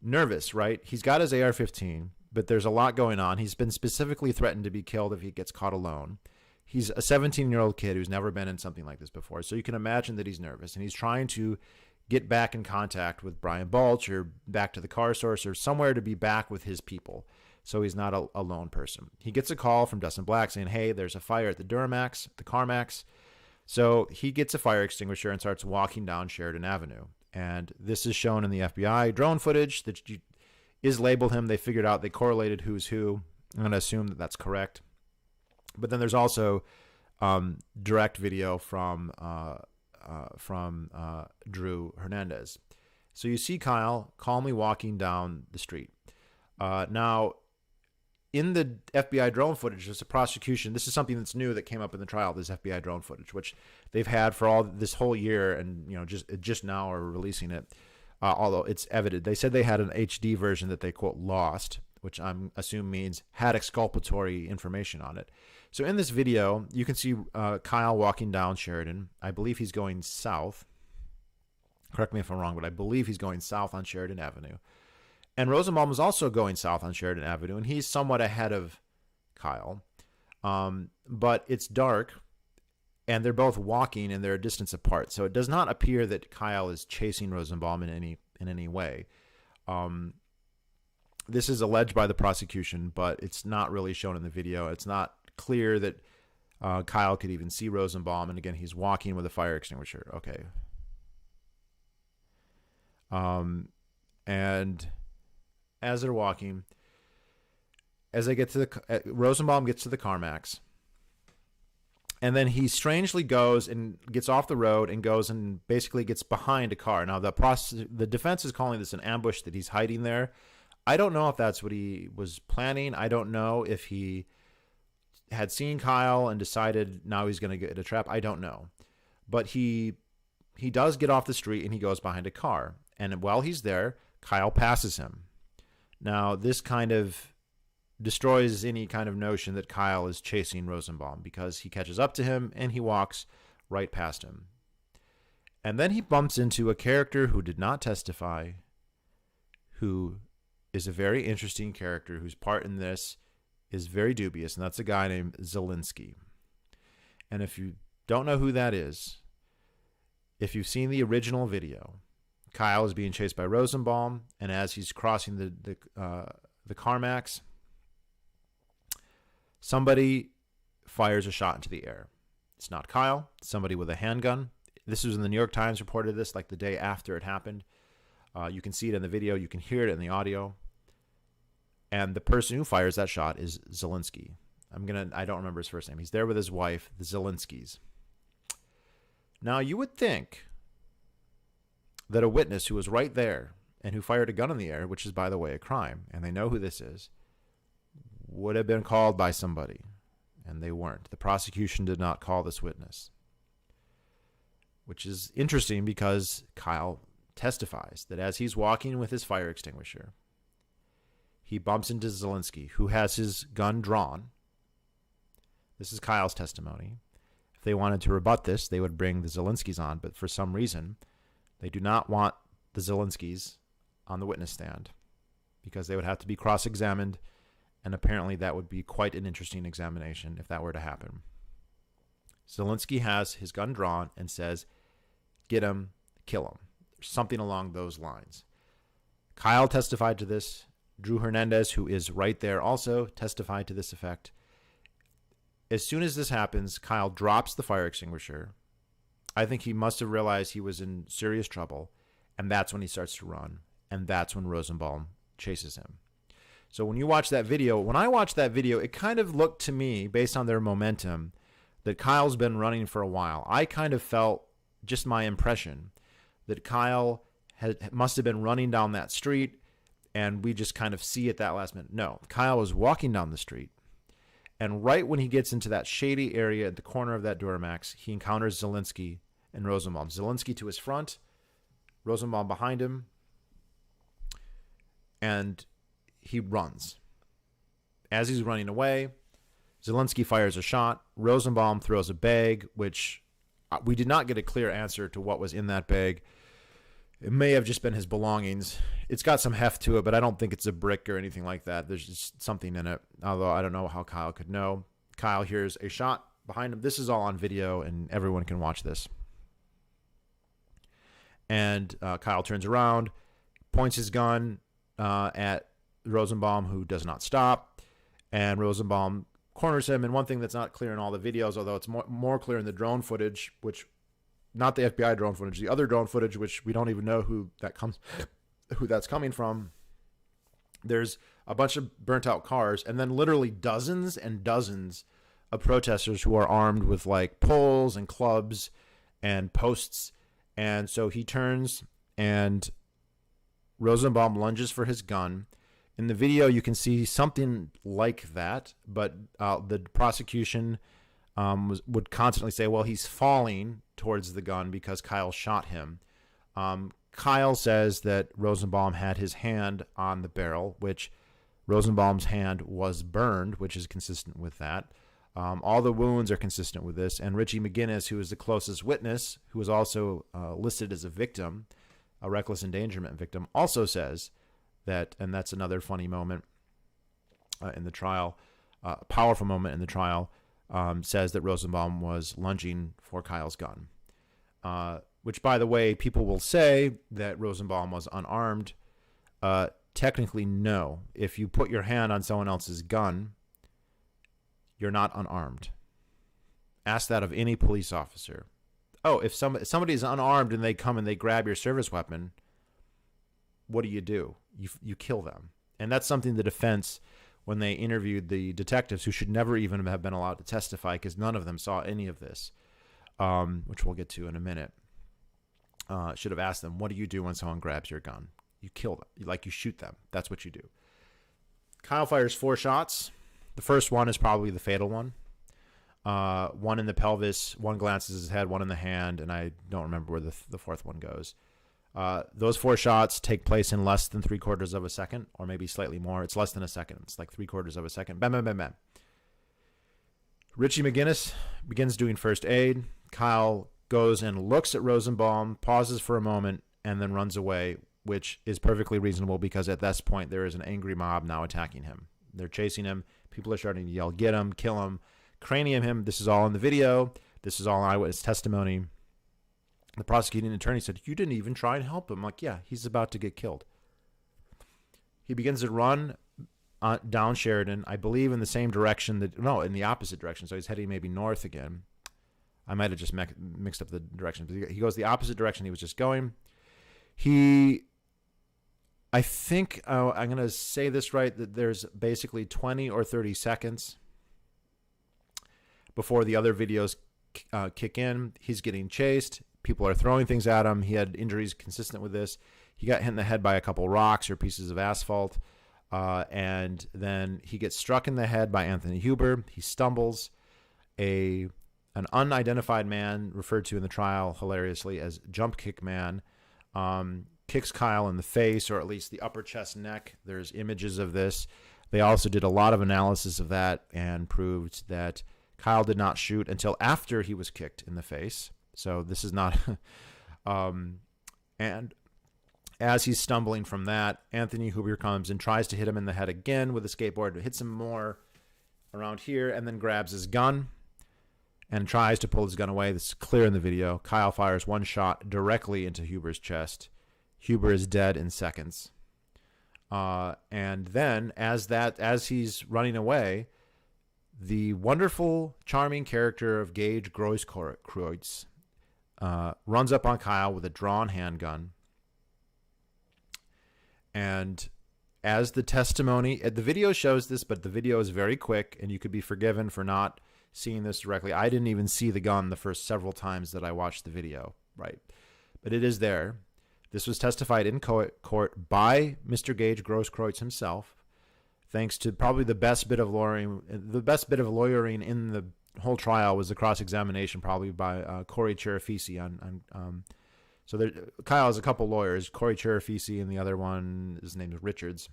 nervous, right? He's got his AR-15, but there's a lot going on. He's been specifically threatened to be killed if he gets caught alone. He's a 17-year-old kid who's never been in something like this before, so you can imagine that he's nervous, and he's trying to get back in contact with Brian Balch or back to the car source or somewhere to be back with his people, so he's not a lone person. He gets a call from Dustin Black saying, hey, there's a fire at the Duramax, the CarMax. So he gets a fire extinguisher and starts walking down Sheridan Avenue. And this is shown in the FBI drone footage that is labeled him. They figured out, they correlated who's who. I'm going to assume that that's correct. But then there's also direct video from Drew Hernandez. So you see Kyle calmly walking down the street. Now, in the FBI drone footage, there's a prosecution. This is something that's new that came up in the trial, this FBI drone footage, which they've had for all this whole year, and just now are releasing it, although it's evident. They said they had an HD version that they, quote, lost, which I'm assuming means had exculpatory information on it. So in this video, you can see Kyle walking down Sheridan. I believe he's going south. Correct me if I'm wrong, but I believe he's going south on Sheridan Avenue. And Rosenbaum is also going south on Sheridan Avenue, and he's somewhat ahead of Kyle. But it's dark, and they're both walking, and they're a distance apart. So it does not appear that Kyle is chasing Rosenbaum in any way. This is alleged by the prosecution, but it's not really shown in the video. It's not clear that Kyle could even see Rosenbaum, and again, he's walking with a fire extinguisher. Okay. And as they're walking, as they get to Rosenbaum gets to the CarMax, and then he strangely goes and gets off the road and goes and basically gets behind a car. Now, the defense is calling this an ambush, that he's hiding there. I don't know if that's what he was planning. I don't know if he had seen Kyle and decided now he's going to get a trap. I don't know. But he does get off the street and he goes behind a car. And while he's there, Kyle passes him. Now, this kind of destroys any kind of notion that Kyle is chasing Rosenbaum, because he catches up to him and he walks right past him. And then he bumps into a character who did not testify, who is a very interesting character, whose part in this is very dubious, and that's a guy named Zielinski. And if you don't know who that is, if you've seen the original video, Kyle is being chased by Rosenbaum, and as he's crossing the CarMax, somebody fires a shot into the air. It's not Kyle. It's somebody with a handgun. This was in the New York Times reported this like the day after it happened. You can see it in the video. You can hear it in the audio. And the person who fires that shot is Zielinski. I don't remember his first name. He's there with his wife, the Zielinskis. Now, you would think that a witness who was right there and who fired a gun in the air, which is, by the way, a crime, and they know who this is, would have been called by somebody, and they weren't. The prosecution did not call this witness, which is interesting because Kyle testifies that as he's walking with his fire extinguisher, he bumps into Zelensky, who has his gun drawn. This is Kyle's testimony. If they wanted to rebut this, they would bring the Zelenskys on, but for some reason, they do not want the Zelenskys on the witness stand because they would have to be cross-examined, and apparently that would be quite an interesting examination if that were to happen. Zelensky has his gun drawn and says, "Get him, kill him," something along those lines. Kyle testified to this. Drew Hernandez, who is right there, also testified to this effect. As soon as this happens, Kyle drops the fire extinguisher. I think he must have realized he was in serious trouble, and that's when he starts to run, and that's when Rosenbaum chases him. So when you watch that video, when I watched that video, it kind of looked to me, based on their momentum, that Kyle's been running for a while. I kind of felt, just my impression, that Kyle must have been running down that street, and we just kind of see it that last minute. No, Kyle was walking down the street, and right when he gets into that shady area at the corner of that Duramax, he encounters Zelensky and Rosenbaum. Zelensky to his front, Rosenbaum behind him, and he runs. As he's running away, Zelensky fires a shot. Rosenbaum throws a bag, which we did not get a clear answer to what was in that bag. It may have just been his belongings. It's got some heft to it, but I don't think it's a brick or anything like that. There's just something in it, although I don't know how Kyle could know. Kyle hears a shot behind him. This is all on video, and everyone can watch this. And Kyle turns around, points his gun at Rosenbaum, who does not stop, and Rosenbaum corners him. And one thing that's not clear in all the videos, although it's more clear in the drone footage, which, not the FBI drone footage, the other drone footage, which we don't even know who that's coming from. There's a bunch of burnt out cars, and then literally dozens and dozens of protesters who are armed with like poles and clubs and posts. And so he turns, and Rosenbaum lunges for his gun. In the video, you can see something like that, but the prosecution would constantly say, well, he's falling towards the gun because Kyle shot him. Kyle says that Rosenbaum had his hand on the barrel, which Rosenbaum's hand was burned, which is consistent with that. All the wounds are consistent with this. And Richie McGinnis, who is the closest witness, who is also listed as a victim, a reckless endangerment victim, also says that, and that's another funny moment in the trial, powerful moment in the trial, says that Rosenbaum was lunging for Kyle's gun. Which, by the way, people will say that Rosenbaum was unarmed. Technically, no. If you put your hand on someone else's gun, you're not unarmed. Ask that of any police officer. Oh, if somebody's unarmed and they come and they grab your service weapon, what do? You kill them. And that's something the defense, when they interviewed the detectives who should never even have been allowed to testify because none of them saw any of this, which we'll get to in a minute, should have asked them, what do you do when someone grabs your gun? You kill them. Like, you shoot them. That's what you do. Kyle fires 4 shots. The first one is probably the fatal one. One in the pelvis, one glances his head, one in the hand, and I don't remember where the fourth one goes. Those 4 shots take place in less than 3/4 of a second, or maybe slightly more. It's less than a second. It's like 3/4 of a second. Bam, bam, bam, bam. Richie McGinnis begins doing first aid. Kyle goes and looks at Rosenbaum, pauses for a moment, and then runs away, which is perfectly reasonable because at this point there is an angry mob now attacking him. They're chasing him. People are starting to yell, get him, kill him, cranium him. This is all in the video. This is all eyewitness testimony. The prosecuting attorney said, you didn't even try and help him. I'm like, yeah, he's about to get killed. He begins to run down Sheridan, I believe in the same direction, in the opposite direction. So he's heading maybe north again. I might have just mixed up the direction. But he goes the opposite direction he was just going. I think, I'm going to say this right, that there's basically 20 or 30 seconds before the other videos kick in. He's getting chased. People are throwing things at him. He had injuries consistent with this. He got hit in the head by a couple rocks or pieces of asphalt. And then he gets struck in the head by Anthony Huber. He stumbles. An unidentified man, referred to in the trial hilariously as Jump Kick Man, kicks Kyle in the face, or at least the upper chest neck. There's images of this. They also did a lot of analysis of that and proved that Kyle did not shoot until after he was kicked in the face. So this is not... and as he's stumbling from that, Anthony Huber comes and tries to hit him in the head again with a skateboard. Hits him more around here and then grabs his gun and tries to pull his gun away. This is clear in the video. Kyle fires one shot directly into Huber's chest. Huber is dead in seconds. And then as he's running away, the wonderful, charming character of Gage Grosskreutz runs up on Kyle with a drawn handgun. And as the testimony, the video shows this, but the video is very quick, and you could be forgiven for not seeing this directly. I didn't even see the gun the first several times that I watched the video, right? But it is there. This was testified in court by Mr. Gage Grosskreutz himself, thanks to probably the best bit of lawyering. The best bit of lawyering in the whole trial was the cross-examination, probably by Corey Cherafisi. So there, Kyle has a couple lawyers, Corey Cherafisi, and the other one, his name is Richards.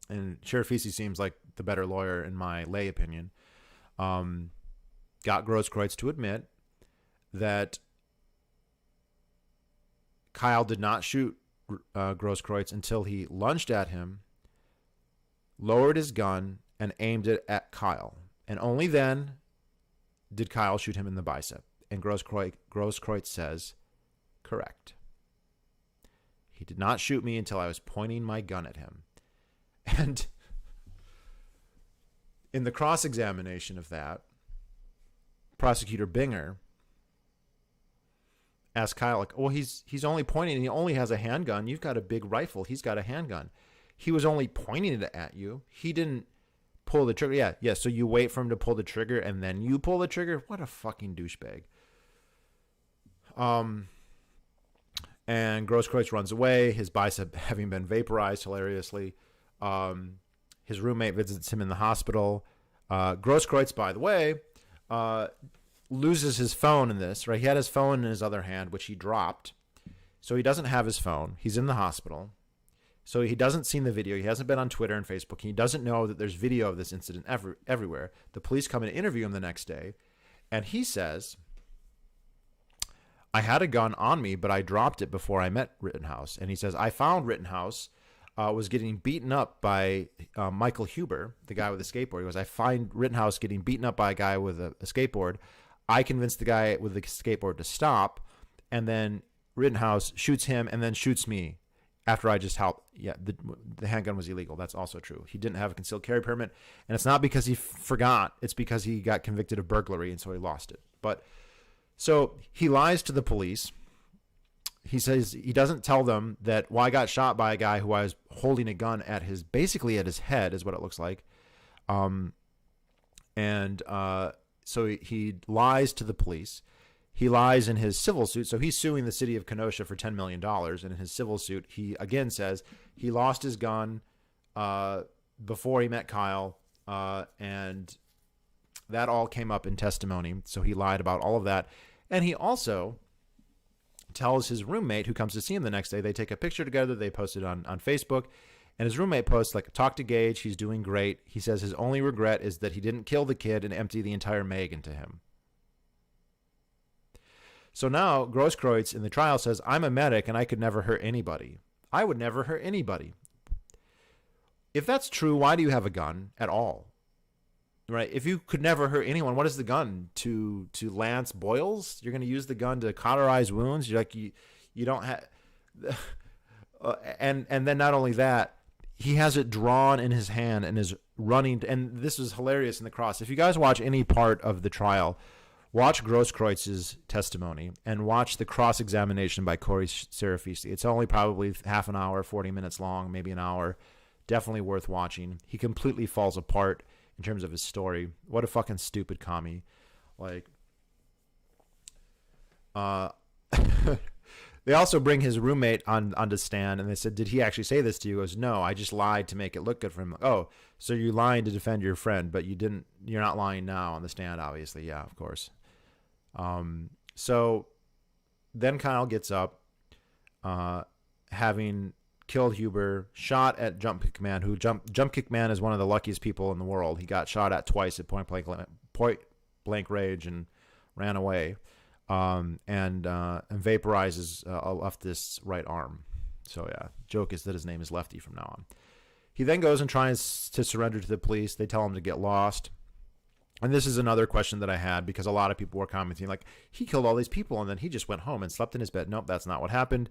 And Cherafisi seems like the better lawyer in my lay opinion. Got Grosskreutz to admit that Kyle did not shoot Grosskreutz until he lunged at him, lowered his gun, and aimed it at Kyle. And only then did Kyle shoot him in the bicep. And Grosskreutz says, correct. He did not shoot me until I was pointing my gun at him. And in the cross-examination of that, Prosecutor Binger asked Kyle, like, well, he's only pointing, and he only has a handgun. You've got a big rifle. He's got a handgun. He was only pointing it at you. He didn't pull the trigger. Yeah. So you wait for him to pull the trigger, and then you pull the trigger? What a fucking douchebag. And Grosskreutz runs away, his bicep having been vaporized hilariously. His roommate visits him in the hospital. Grosskreutz, by the way, loses his phone in this, right? He had his phone in his other hand, which he dropped. So he doesn't have his phone. He's in the hospital. So he doesn't see the video. He hasn't been on Twitter and Facebook. He doesn't know that there's video of this incident everywhere. The police come and interview him the next day. And he says, I had a gun on me, but I dropped it before I met Rittenhouse. And he says, I found Rittenhouse was getting beaten up by Michael Huber, the guy with the skateboard. He goes, I find Rittenhouse getting beaten up by a guy with a skateboard. I convinced the guy with the skateboard to stop, and then Rittenhouse shoots him and then shoots me after I just helped. Yeah, the handgun was illegal. That's also true. He didn't have a concealed carry permit, and it's not because he forgot. It's because he got convicted of burglary, and so he lost it. But so he lies to the police. He says he doesn't tell them that, well, I got shot by a guy who I was holding a gun at basically at his head is what it looks like. So he lies to the police. He lies in his civil suit. So he's suing the city of Kenosha for $10 million. And in his civil suit, he again says he lost his gun before he met Kyle. And that all came up in testimony. So he lied about all of that. And he also tells his roommate who comes to see him the next day, they take a picture together. They post it on Facebook. And his roommate posts, like, talk to Gage. He's doing great. He says his only regret is that he didn't kill the kid and empty the entire mag into him. So now Grosskreutz in the trial says, I'm a medic and I could never hurt anybody. I would never hurt anybody. If that's true, why do you have a gun at all? Right? If you could never hurt anyone, what is the gun? To lance boils? You're going to use the gun to cauterize wounds? You're like, you don't have... and then not only that, he has it drawn in his hand and is running. And this is hilarious in the cross. If you guys watch any part of the trial, watch Grosskreutz's testimony and watch the cross-examination by Corey Cherafisi. It's only probably half an hour, 40 minutes long, maybe an hour. Definitely worth watching. He completely falls apart in terms of his story. What a fucking stupid commie. Like, they also bring his roommate on the stand, and they said, did he actually say this to you? He goes, no, I just lied to make it look good for him. Oh, so you're lying to defend your friend, but you're not lying now on the stand, obviously. Yeah, of course. So then Kyle gets up, having killed Huber, shot at Jump Kick Man, who Jump Kick Man is one of the luckiest people in the world. He got shot at twice at point blank range and ran away, and vaporizes a leftist's right arm. So yeah, joke is that his name is Lefty from now on. He then goes and tries to surrender to the police. They tell him to get lost. And this is another question that I had, because a lot of people were commenting like, he killed all these people and then he just went home and slept in his bed. Nope, that's not what happened.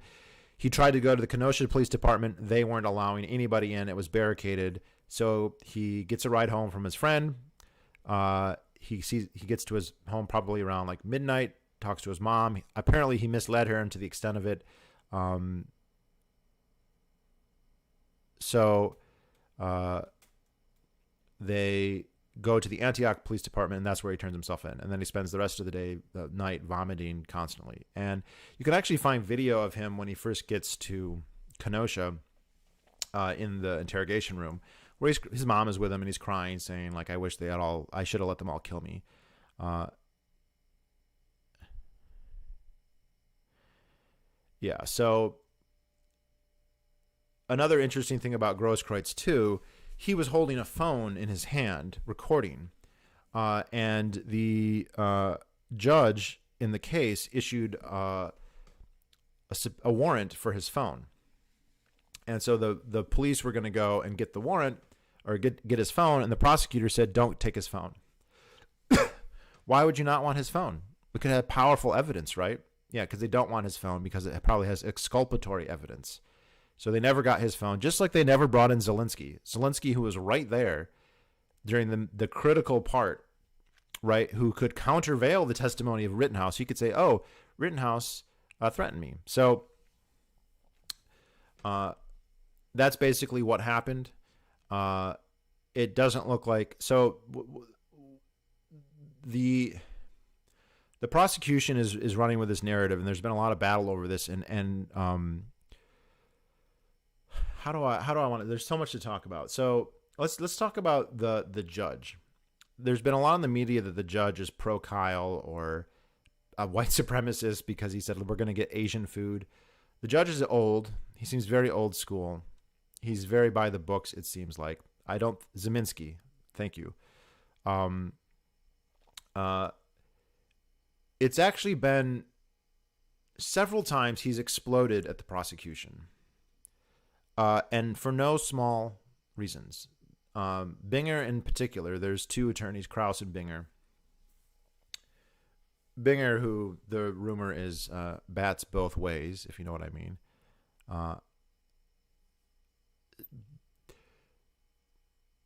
He tried to go to the Kenosha Police Department. They weren't allowing anybody in. It was barricaded. So he gets a ride home from his friend. He gets to his home probably around like midnight, talks to his mom. Apparently he misled her, and to the extent of it. They go to the Antioch Police Department, and that's where he turns himself in. And then he spends the rest of the night vomiting constantly. And you can actually find video of him when he first gets to Kenosha in the interrogation room, where his mom is with him and he's crying, saying like, I should have let them all kill me. Yeah. So another interesting thing about Grosskreutz too, he was holding a phone in his hand recording, and the judge in the case issued a warrant for his phone. And so the police were going to go and get the warrant, or get his phone, and the prosecutor said, don't take his phone. Why would you not want his phone? We could have powerful evidence, right? Yeah, because they don't want his phone because it probably has exculpatory evidence. So they never got his phone, just like they never brought in Zelensky. Zelensky, who was right there during the critical part, right, who could countervail the testimony of Rittenhouse. He could say, oh, Rittenhouse threatened me. So that's basically what happened. It doesn't look like... So the prosecution is running with this narrative, and there's been a lot of battle over this, and how do I want to... There's so much to talk about. So let's talk about the judge. There's been a lot in the media that the judge is pro Kyle or a white supremacist because he said, we're going to get Asian food. The judge is old. He seems very old school. He's very by the books, it seems like. Zeminski, thank you. It's actually been several times he's exploded at the prosecution. And for no small reasons. Binger in particular, there's two attorneys, Krause and Binger. Binger, who the rumor is bats both ways, if you know what I mean.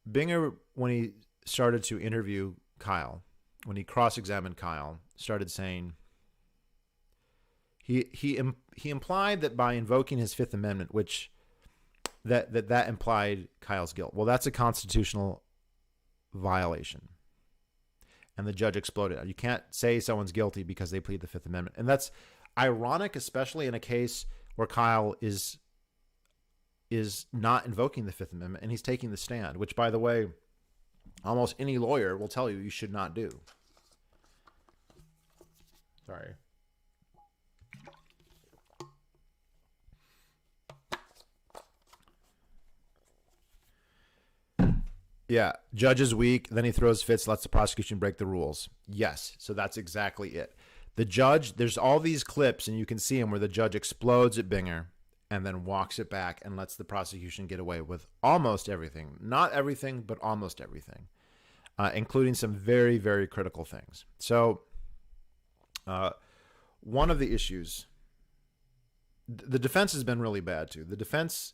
Binger, when he started to interview Kyle, when he cross-examined Kyle, started saying... He implied that by invoking his Fifth Amendment, which... That implied Kyle's guilt. Well, that's a constitutional violation. And the judge exploded. You can't say someone's guilty because they plead the Fifth Amendment. And that's ironic, especially in a case where Kyle is not invoking the Fifth Amendment and he's taking the stand, which, by the way, almost any lawyer will tell you should not do. Sorry. Yeah, judge is weak, then he throws fits, lets the prosecution break the rules. Yes, so that's exactly it. The judge, there's all these clips, and you can see them where the judge explodes at Binger and then walks it back and lets the prosecution get away with almost everything. Not everything, but almost everything, including some very, very critical things. So one of the issues, the defense has been really bad too. The defense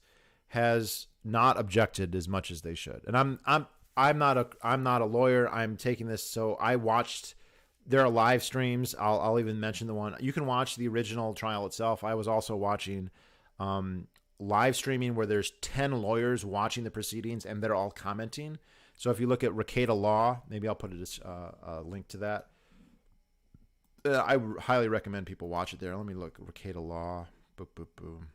has not objected as much as they should. And I'm not a lawyer. I'm taking this. So I watched, there are live streams. I'll even mention the one. You can watch the original trial itself. I was also watching live streaming where there's 10 lawyers watching the proceedings and they're all commenting. So if you look at Ricada Law, maybe I'll put a link to that. I highly recommend people watch it there. Let me look. Ricada Law. Boop, boop, boom.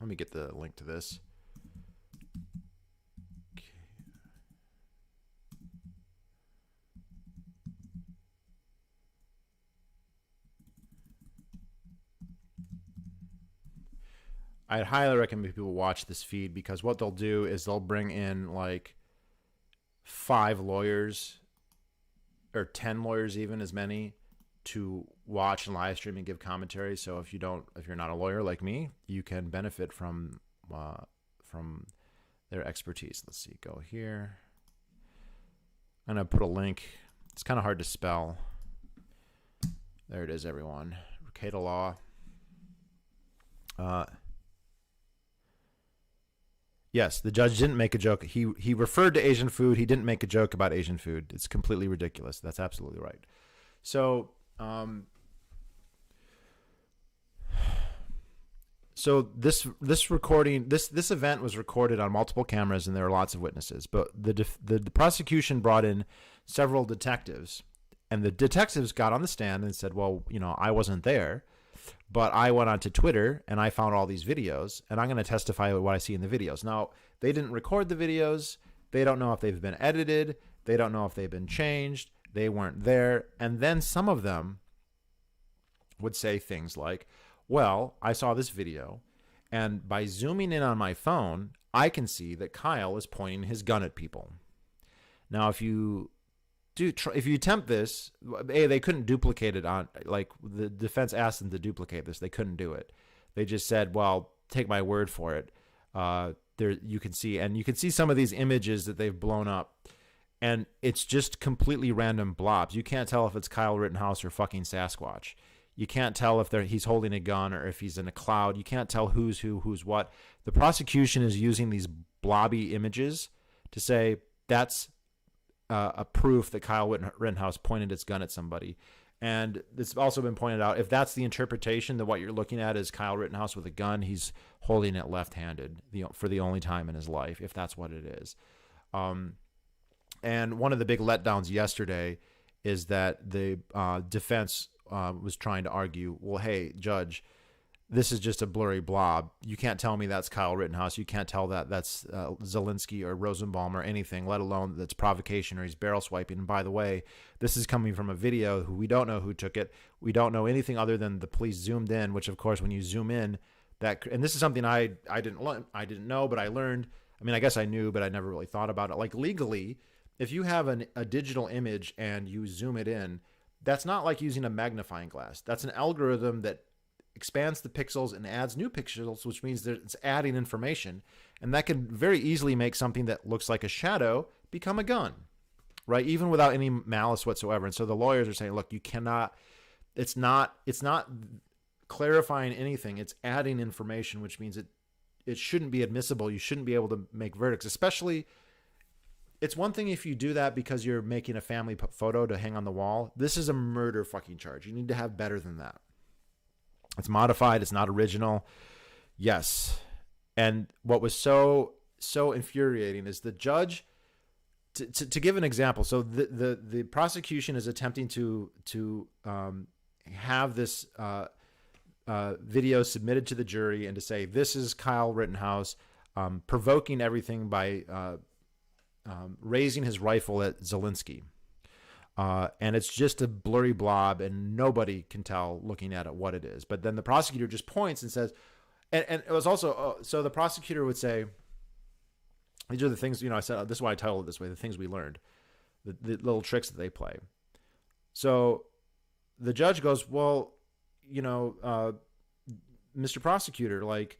Let me get the link to this. Okay. I'd highly recommend people watch this feed, because what they'll do is they'll bring in like 5 lawyers or 10 lawyers, even as many, to watch and live stream and give commentary. So if you're not a lawyer like me, you can benefit from their expertise. Let's see, go here. I'm gonna put a link. It's kind of hard to spell. There it is, everyone. Ricada Law. Yes, the judge didn't make a joke. He referred to Asian food. He didn't make a joke about Asian food. It's completely ridiculous. That's absolutely right. So, this recording, this event was recorded on multiple cameras, and there are lots of witnesses. But the prosecution brought in several detectives, and the detectives got on the stand and said, "Well, I wasn't there, but I went onto Twitter and I found all these videos, and I'm going to testify what I see in the videos." Now, they didn't record the videos. They don't know if they've been edited. They don't know if they've been changed. They weren't there. And then some of them would say things like, "Well, I saw this video, and by zooming in on my phone, I can see that Kyle is pointing his gun at people." Now, if you attempt this, they couldn't duplicate it on, like, the defense asked them to duplicate this. They couldn't do it. They just said, "Well, take my word for it." There you can see some of these images that they've blown up, and it's just completely random blobs. You can't tell if it's Kyle Rittenhouse or fucking Sasquatch. You can't tell if he's holding a gun or if he's in a cloud. You can't tell who's who, who's what. The prosecution is using these blobby images to say that's a proof that Kyle Rittenhouse pointed his gun at somebody. And it's also been pointed out, if that's the interpretation, that what you're looking at is Kyle Rittenhouse with a gun, he's holding it left-handed for the only time in his life, if that's what it is. And one of the big letdowns yesterday is that the defense was trying to argue, well, hey, judge, this is just a blurry blob. You can't tell me that's Kyle Rittenhouse. You can't tell that that's Zelensky or Rosenbaum or anything, let alone that's provocation or he's barrel swiping. And by the way, this is coming from a video who we don't know who took it. We don't know anything other than the police zoomed in, which, of course, when you zoom in, and this is something I didn't know, but I learned. I mean, I guess I knew, but I never really thought about it. Like, legally, if you have a digital image and you zoom it in, that's not like using a magnifying glass. That's an algorithm that expands the pixels and adds new pixels, which means that it's adding information. And that can very easily make something that looks like a shadow become a gun, right? Even without any malice whatsoever. And so the lawyers are saying, look, you cannot, it's not clarifying anything. It's adding information, which means it shouldn't be admissible. You shouldn't be able to make verdicts, especially. It's one thing if you do that because you're making a family photo to hang on the wall. This is a murder fucking charge. You need to have better than that. It's modified. It's not original. Yes. And what was so infuriating is the judge, to give an example. So the prosecution is attempting to have this video submitted to the jury and to say, this is Kyle Rittenhouse provoking everything by raising his rifle at Zelensky. And it's just a blurry blob, and nobody can tell looking at it what it is. But then the prosecutor just points and says, and it was also, so the prosecutor would say, these are the things, I said, this is why I titled it this way, the things we learned, the little tricks that they play. So the judge goes, well, Mr. Prosecutor, like,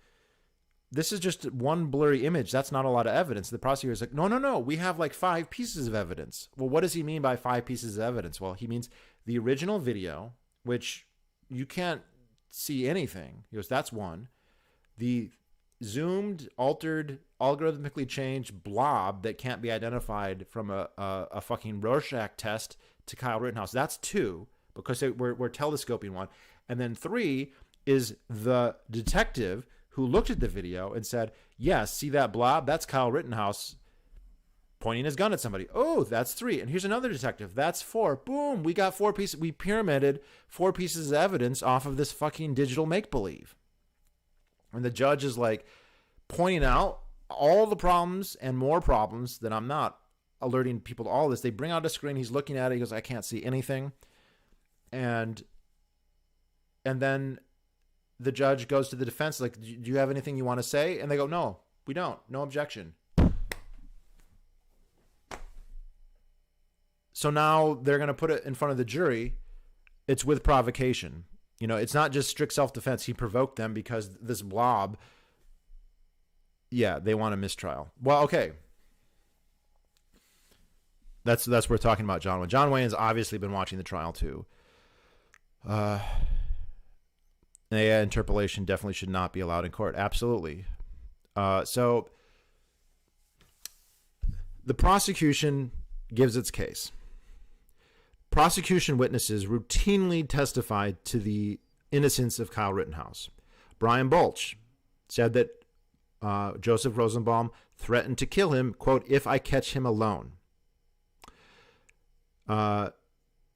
this is just one blurry image. That's not a lot of evidence. The prosecutor is like, no. We have like 5 pieces of evidence. Well, what does he mean by 5 pieces of evidence? Well, he means the original video, which you can't see anything. He goes, that's one. The zoomed, altered, algorithmically changed blob that can't be identified from a fucking Rorschach test to Kyle Rittenhouse. That's 2, because we're telescoping one. And then 3 is the detective who looked at the video and said, yes, see that blob? That's Kyle Rittenhouse pointing his gun at somebody. Oh, that's 3. And here's another detective. That's 4. Boom, we got 4 pieces. We pyramided 4 pieces of evidence off of this fucking digital make-believe. And the judge is like pointing out all the problems and more problems that I'm not alerting people to all this. They bring out a screen. He's looking at it. He goes, I can't see anything. And then the judge goes to the defense, like, do you have anything you want to say? And they go, no, we don't. No objection. So now they're going to put it in front of the jury. It's with provocation. You know, it's not just strict self-defense. He provoked them because this blob, they want a mistrial. Well, okay. That's what we're talking about, John Wayne. John Wayne has obviously been watching the trial too. Interpolation definitely should not be allowed in court. Absolutely. So the prosecution gives its case. Prosecution witnesses routinely testified to the innocence of Kyle Rittenhouse. Brian Bolch said that Joseph Rosenbaum threatened to kill him, quote, if I catch him alone.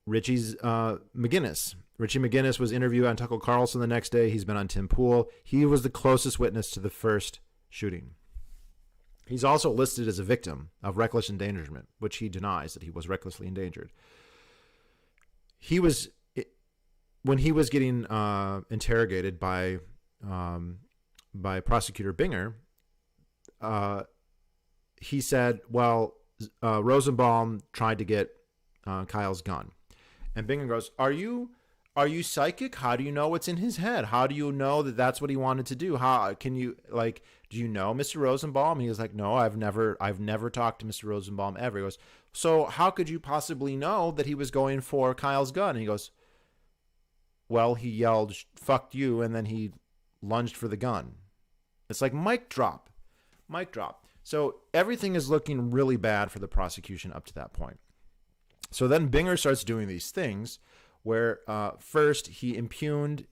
Richie McGinnis was interviewed on Tucker Carlson the next day. He's been on Tim Pool. He was the closest witness to the first shooting. He's also listed as a victim of reckless endangerment, which he denies that he was recklessly endangered. When he was getting interrogated by Prosecutor Binger, he said, well, Rosenbaum tried to get Kyle's gun. And Binger goes, are you psychic? How do you know what's in his head? How do you know that that's what he wanted to do? How can you, like, do you know Mr. Rosenbaum? He was like, no, I've never talked to Mr. Rosenbaum ever. He goes, so how could you possibly know that he was going for Kyle's gun? And he goes, well, he yelled, fuck you, and then he lunged for the gun. It's like mic drop. So everything is looking really bad for the prosecution up to that point. So then Binger starts doing these things where first he implied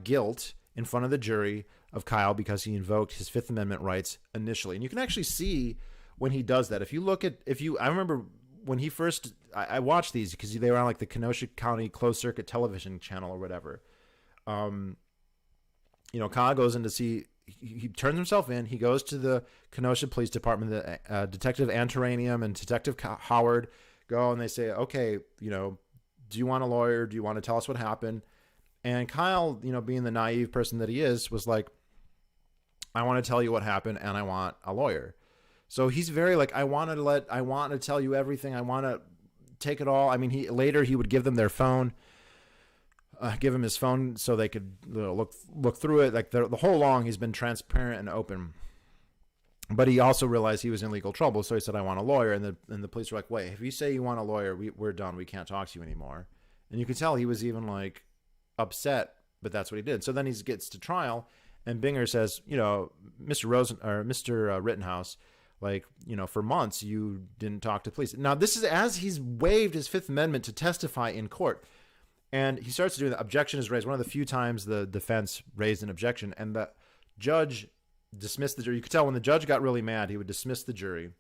guilt in front of the jury of Kyle because he invoked his Fifth Amendment rights initially. And you can actually see when he does that. I remember when he first, I watched these because they were on like the Kenosha County closed circuit television channel or whatever. Kyle goes in to see, he turns himself in. He goes to the Kenosha Police Department. Detective Antaranium and Detective Howard go and they say, okay, do you want a lawyer? Do you want to tell us what happened? And Kyle, being the naive person that he is, was like, I want to tell you what happened and I want a lawyer. So he's very like, I want to tell you everything. I want to take it all. I mean, he would give them their phone. Give him his phone so they could look through it. Like the whole long, he's been transparent and open. But he also realized he was in legal trouble, so he said, "I want a lawyer." And the police were like, "Wait, if you say you want a lawyer, we're done. We can't talk to you anymore." And you could tell he was even like upset, but that's what he did. So then he gets to trial, and Binger says, Mr. Rittenhouse, for months you didn't talk to police. Now this is as he's waived his Fifth Amendment to testify in court. And he starts doing the objection is raised. One of the few times the defense raised an objection, and the judge dismissed the jury. You could tell when the judge got really mad, he would dismiss the jury,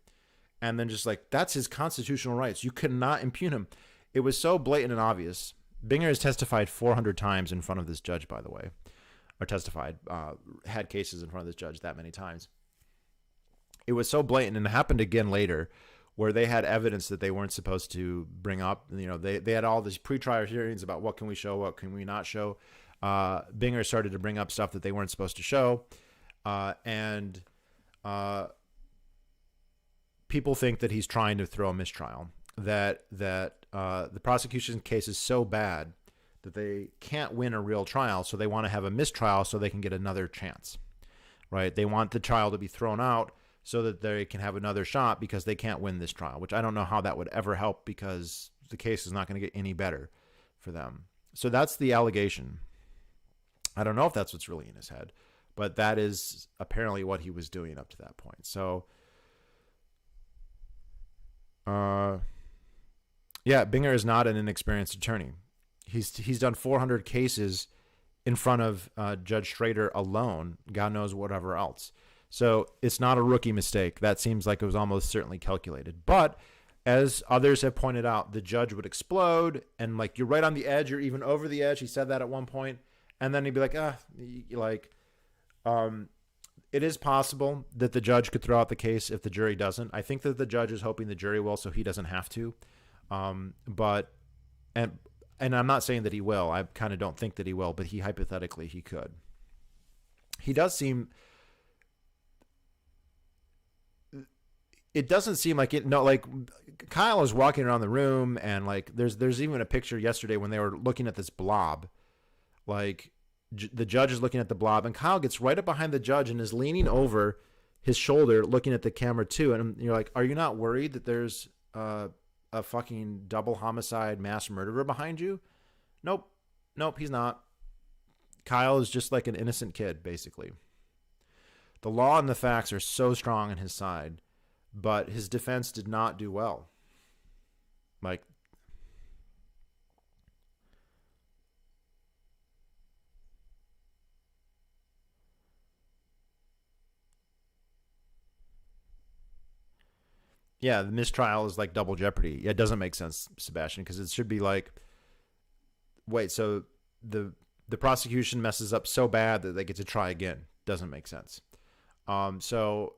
and then just like, that's his constitutional rights. You cannot impugn him. It was so blatant and obvious. Binger has testified 400 times in front of this judge, by the way, or had cases in front of this judge that many times. It was so blatant, and it happened again later, where they had evidence that they weren't supposed to bring up. They had all these pretrial hearings about what can we show, what can we not show. Binger started to bring up stuff that they weren't supposed to show. And people think that he's trying to throw a mistrial, that the prosecution's case is so bad that they can't win a real trial. So they want to have a mistrial so they can get another chance, right? They want the trial to be thrown out so that they can have another shot because they can't win this trial, which I don't know how that would ever help because the case is not going to get any better for them. So that's the allegation. I don't know if that's what's really in his head, but that is apparently what he was doing up to that point. So, Binger is not an inexperienced attorney. He's done 400 cases in front of Judge Schrader alone, God knows whatever else. So it's not a rookie mistake. That seems like it was almost certainly calculated. But as others have pointed out, the judge would explode and like, you're right on the edge. You're even over the edge. He said that at one point. And then he'd be like, it is possible that the judge could throw out the case if the jury doesn't. I think that the judge is hoping the jury will, so he doesn't have to. And and I'm not saying that he will. I kind of don't think that he will, but hypothetically he could. He does seem. It doesn't seem like it. No, like Kyle is walking around the room, and like there's even a picture yesterday when they were looking at this blob. Like the judge is looking at the blob, and Kyle gets right up behind the judge and is leaning over his shoulder, looking at the camera too. And you're like, are you not worried that there's a fucking double homicide mass murderer behind you? Nope, he's not. Kyle is just like an innocent kid, basically. The law and the facts are so strong on his side. But his defense did not do well. Like, yeah, the mistrial is like double jeopardy. It doesn't make sense, Sebastian, because it should be like, wait, so the prosecution messes up so bad that they get to try again. Doesn't make sense. So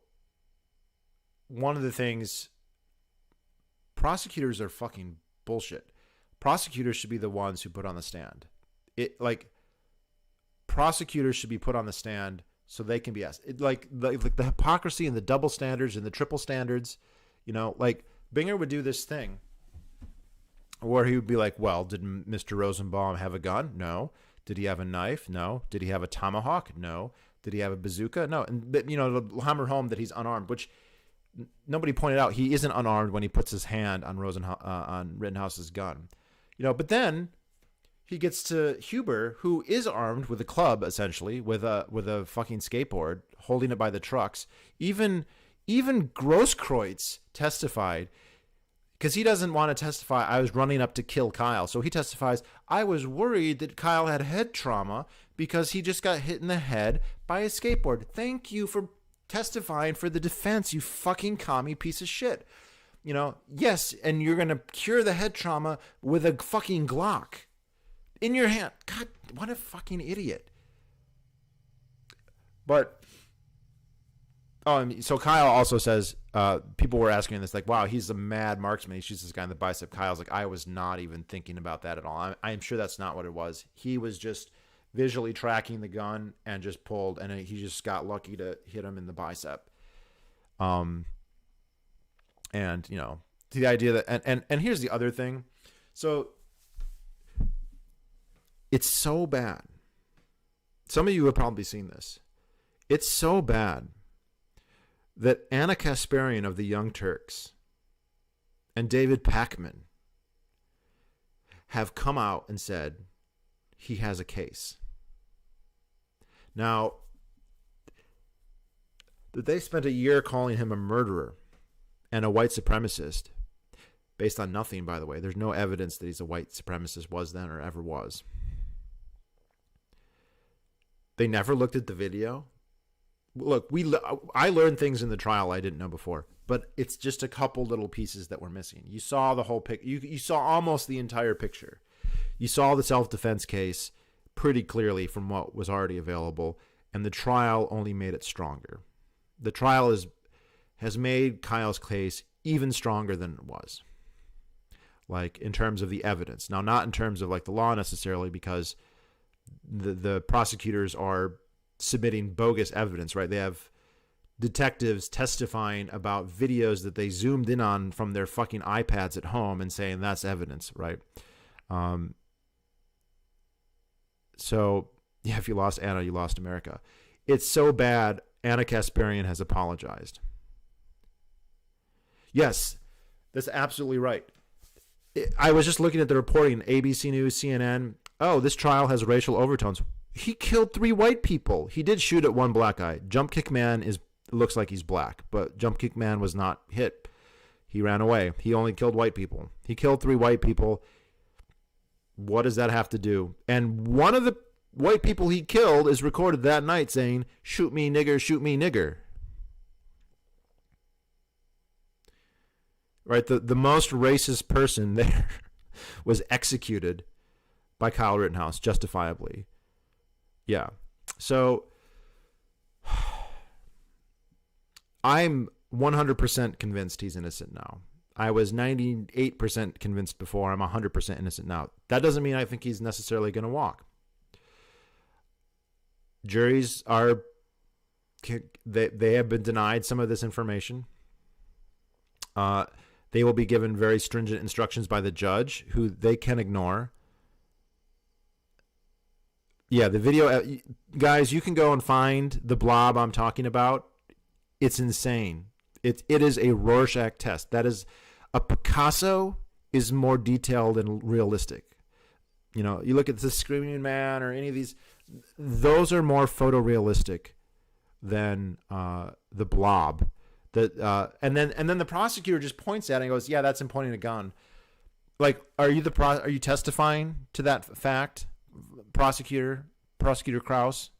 one of the things, prosecutors are fucking bullshit. Prosecutors should be the ones who put on the stand. Prosecutors should be put on the stand so they can be asked. Like the hypocrisy and the double standards and the triple standards, like Binger would do this thing where he would be like, well, did Mr. Rosenbaum have a gun? No. Did he have a knife? No. Did he have a tomahawk? No. Did he have a bazooka? No. And, to hammer home that he's unarmed, which nobody pointed out. He isn't unarmed when he puts his hand on on Rittenhouse's gun, but then he gets to Huber, who is armed with a club, essentially with a fucking skateboard, holding it by the trucks. Even Grosskreutz testified, because he doesn't want to testify, I was running up to kill Kyle. So he testifies, I was worried that Kyle had head trauma because he just got hit in the head by a skateboard. Thank you for testifying for the defense, you fucking commie piece of shit. Yes, and you're going to cure the head trauma with a fucking Glock in your hand. God, what a fucking idiot. But, so Kyle also says, people were asking this, like, wow, he's a mad marksman. He shoots this guy in the bicep. Kyle's like, I was not even thinking about that at all. I'm sure that's not what it was. He was just visually tracking the gun and just pulled, and he just got lucky to hit him in the bicep. And the idea that, and here's the other thing. So it's so bad. Some of you have probably seen this. It's so bad that Anna Kasparian of the Young Turks and David Pakman have come out and said he has a case. Now, they spent a year calling him a murderer and a white supremacist, based on nothing, by the way. There's no evidence that he's a white supremacist, was then or ever was. They never looked at the video. Look, I learned things in the trial I didn't know before, but it's just a couple little pieces that were missing. You saw the whole picture. You saw almost the entire picture. You saw the self-defense case pretty clearly from what was already available, and the trial only made it stronger. The trial has made Kyle's case even stronger than it was, like in terms of the evidence. Now, not in terms of like the law necessarily, because the prosecutors are submitting bogus evidence, right? They have detectives testifying about videos that they zoomed in on from their fucking iPads at home and saying that's evidence, right? So, yeah, if you lost Anna, you lost America. It's so bad, Anna Kasparian has apologized. Yes, that's absolutely right. I was just looking at the reporting, ABC News, CNN. Oh, this trial has racial overtones. He killed 3 white people. He did shoot at one black guy. Jump Kick Man looks like he's black, but Jump Kick Man was not hit. He ran away. He only killed white people. He killed 3 white people. What does that have to do? And one of the white people he killed is recorded that night saying, shoot me, nigger, shoot me, nigger. Right? The most racist person there was executed by Kyle Rittenhouse, justifiably. Yeah. So I'm 100% convinced he's innocent now. I was 98% convinced before. I'm 100% innocent now. That doesn't mean I think he's necessarily going to walk. Juries they have been denied some of this information. They will be given very stringent instructions by the judge, who they can ignore. Yeah, the video, guys, you can go and find the blob I'm talking about. It's insane. It is a Rorschach test. That is, a Picasso is more detailed and realistic. You know, you look at the Screaming Man or any of these, those are more photorealistic than the blob. And then the prosecutor just points at it and goes, "Yeah, that's him pointing a gun." Like, are you testifying to that fact, Prosecutor Krause?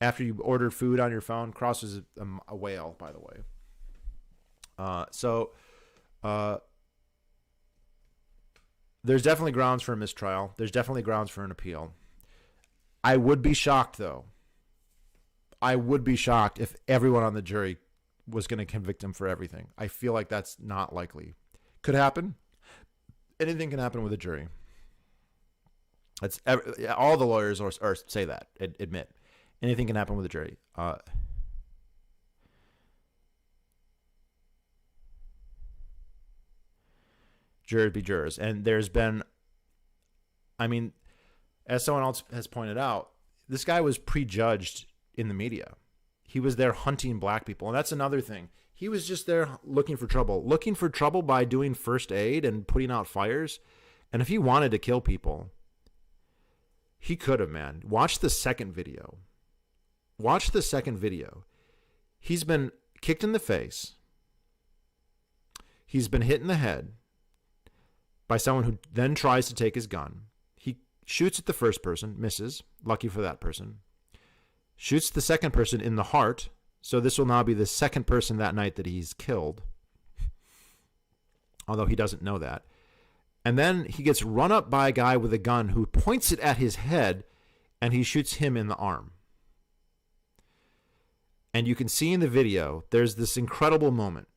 After you ordered food on your phone, Krause is a whale, by the way. So there's definitely grounds for a mistrial. There's definitely grounds for an appeal. I would be shocked, though. I would be shocked if everyone on the jury was going to convict him for everything. I feel like that's not likely. Could happen. Anything can happen with a jury. That's all the lawyers or say that, admit. Anything can happen with a jury. Jurors be jurors. And there's been, I mean, as someone else has pointed out, this guy was prejudged in the media. He was there hunting black people. And that's another thing. He was just there looking for trouble by doing first aid and putting out fires. And if he wanted to kill people, he could have, man. Watch the second video. He's been kicked in the face. He's been hit in the head by someone who then tries to take his gun. He shoots at the first person, misses. Lucky for that person. Shoots the second person in the heart. So this will now be the second person that night that he's killed. Although he doesn't know that. And then he gets run up by a guy with a gun who points it at his head, and he shoots him in the arm. And you can see in the video, there's this incredible moment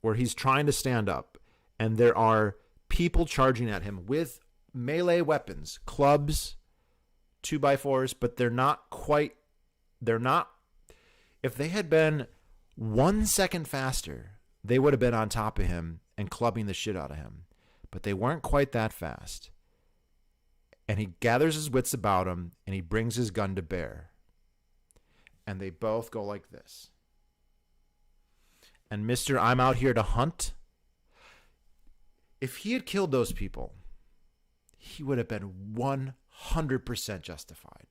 where he's trying to stand up, and there are people charging at him with melee weapons, clubs, 2x4s, but if they had been 1 second faster, they would have been on top of him and clubbing the shit out of him. But they weren't quite that fast. And he gathers his wits about him, and he brings his gun to bear. And they both go like this. And Mr. I'm out here to hunt, if he had killed those people, he would have been 100% justified.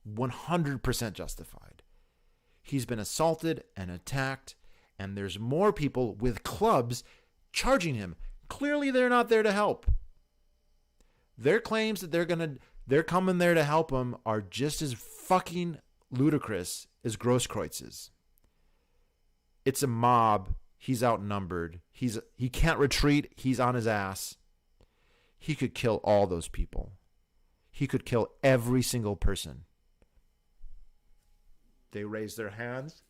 100% justified. He's been assaulted and attacked, and there's more people with clubs charging him. Clearly, they're not there to help. Their claims that they're coming there to help him are just as fucking ludicrous as Grosskreuz's. It's a mob. He's outnumbered. He can't retreat. He's on his ass. He could kill all those people. He could kill every single person. They raise their hands.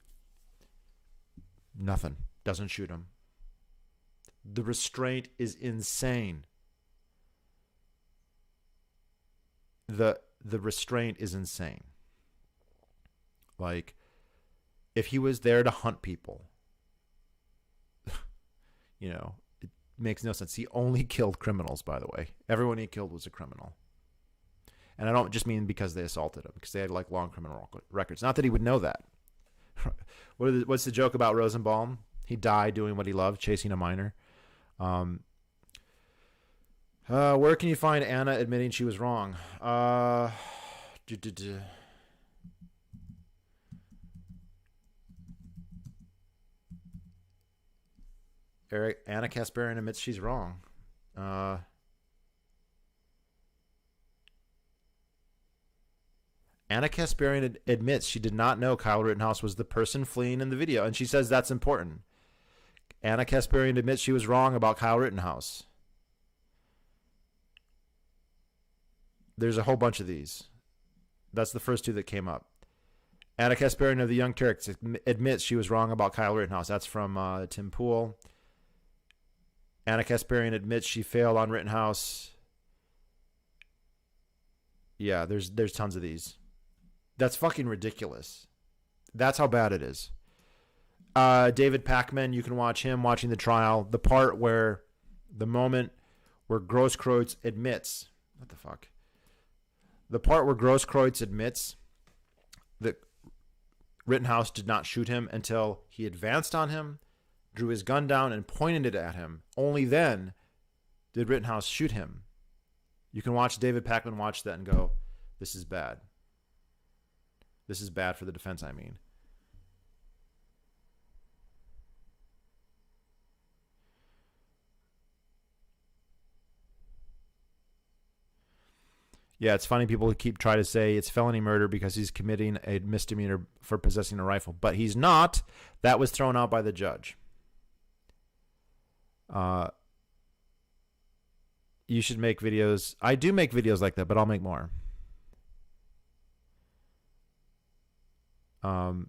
Nothing. Doesn't shoot him. The restraint is insane. The restraint is insane. Like, if he was there to hunt people, it makes no sense. He only killed criminals, by the way. Everyone he killed was a criminal. And I don't just mean because they assaulted him, because they had like long criminal records. Not that he would know that. What's the joke about Rosenbaum? He died doing what he loved, chasing a minor. Where can you find Anna admitting she was wrong? Anna Kasparian admits she's wrong. Anna Kasparian admits she did not know Kyle Rittenhouse was the person fleeing in the video, and she says that's important. Anna Kasparian admits she was wrong about Kyle Rittenhouse. There's a whole bunch of these. That's the first two that came up. Anna Kasparian of the Young Turks admits she was wrong about Kyle Rittenhouse. That's from Tim Pool. Anna Kasparian admits she failed on Rittenhouse. Yeah, there's tons of these. That's fucking ridiculous. That's how bad it is. David Pakman, you can watch him watching the trial. The moment where Grosskreutz admits, what the fuck? The part where Grosskreutz admits that Rittenhouse did not shoot him until he advanced on him, drew his gun down, and pointed it at him. Only then did Rittenhouse shoot him. You can watch David Pakman watch that and go, this is bad. This is bad for the defense, I mean. Yeah, it's funny people keep trying to say it's felony murder because he's committing a misdemeanor for possessing a rifle. But he's not. That was thrown out by the judge. You should make videos. I do make videos like that, but I'll make more. Oh,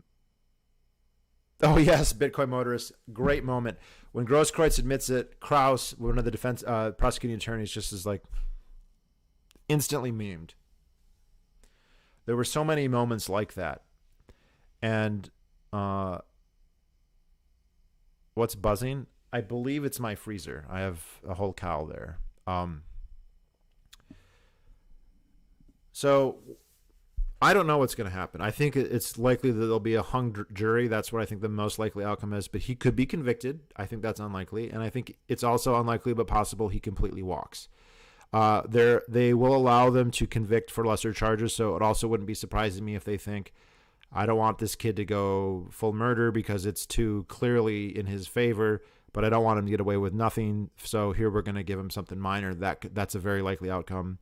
yes, Bitcoin motorist. Great moment. When Grosskreutz admits it, Krause, one of the defense prosecuting attorneys, just is like, instantly memed. There were so many moments like that. And what's buzzing? I believe it's my freezer. I have a whole cow there. So I don't know what's going to happen. I think it's likely that there'll be a hung jury. That's what I think the most likely outcome is. But he could be convicted. I think that's unlikely. And I think it's also unlikely but possible he completely walks. They will allow them to convict for lesser charges, so it also wouldn't be surprising me if they think, I don't want this kid to go full murder because it's too clearly in his favor, but I don't want him to get away with nothing, so here we're going to give him something minor. That's a very likely outcome.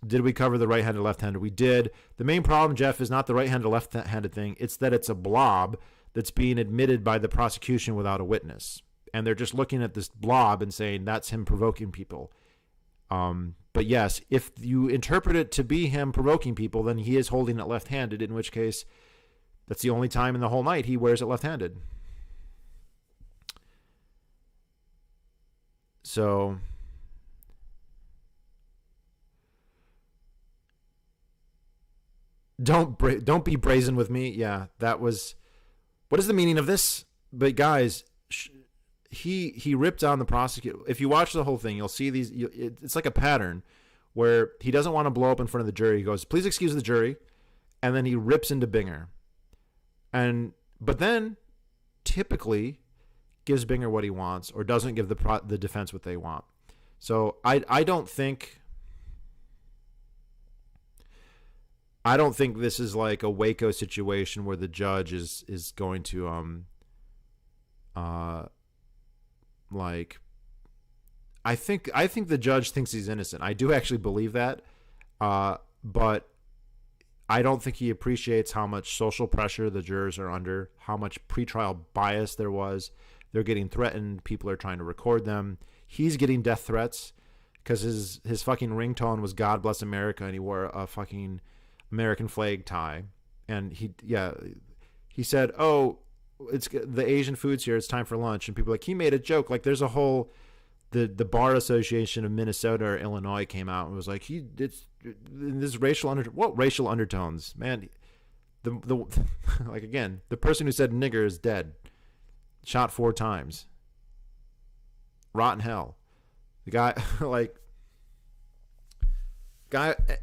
Did we cover the right-handed, left-handed? We did. The main problem, Jeff, is not the right-handed, left-handed thing. It's that it's a blob that's being admitted by the prosecution without a witness. And they're just looking at this blob and saying that's him provoking people. But yes, if you interpret it to be him provoking people, then he is holding it left-handed, in which case that's the only time in the whole night he wears it left-handed. So don't be brazen with me. Yeah, that was, what is the meaning of this? But guys, he ripped on the prosecutor. If you watch the whole thing, you'll see these. It's like a pattern where he doesn't want to blow up in front of the jury. He goes, "Please excuse the jury," and then he rips into Binger, but then typically gives Binger what he wants or doesn't give the defense what they want. So I don't think this is like a Waco situation where the judge is going to like, I think the judge thinks he's innocent. I do actually believe that, but I don't think he appreciates how much social pressure the jurors are under, how much pretrial bias there was. They're getting threatened. People are trying to record them. He's getting death threats because his fucking ringtone was "God Bless America" and he wore a fucking American flag tie. And he said, "Oh, it's the Asian food's here. It's time for lunch." And people are like, he made a joke. Like, there's a whole, the Bar Association of Minnesota or Illinois came out and was like, this racial what racial undertones, man? The like, again, the person who said nigger is dead, shot 4 times, rotten hell. The guy,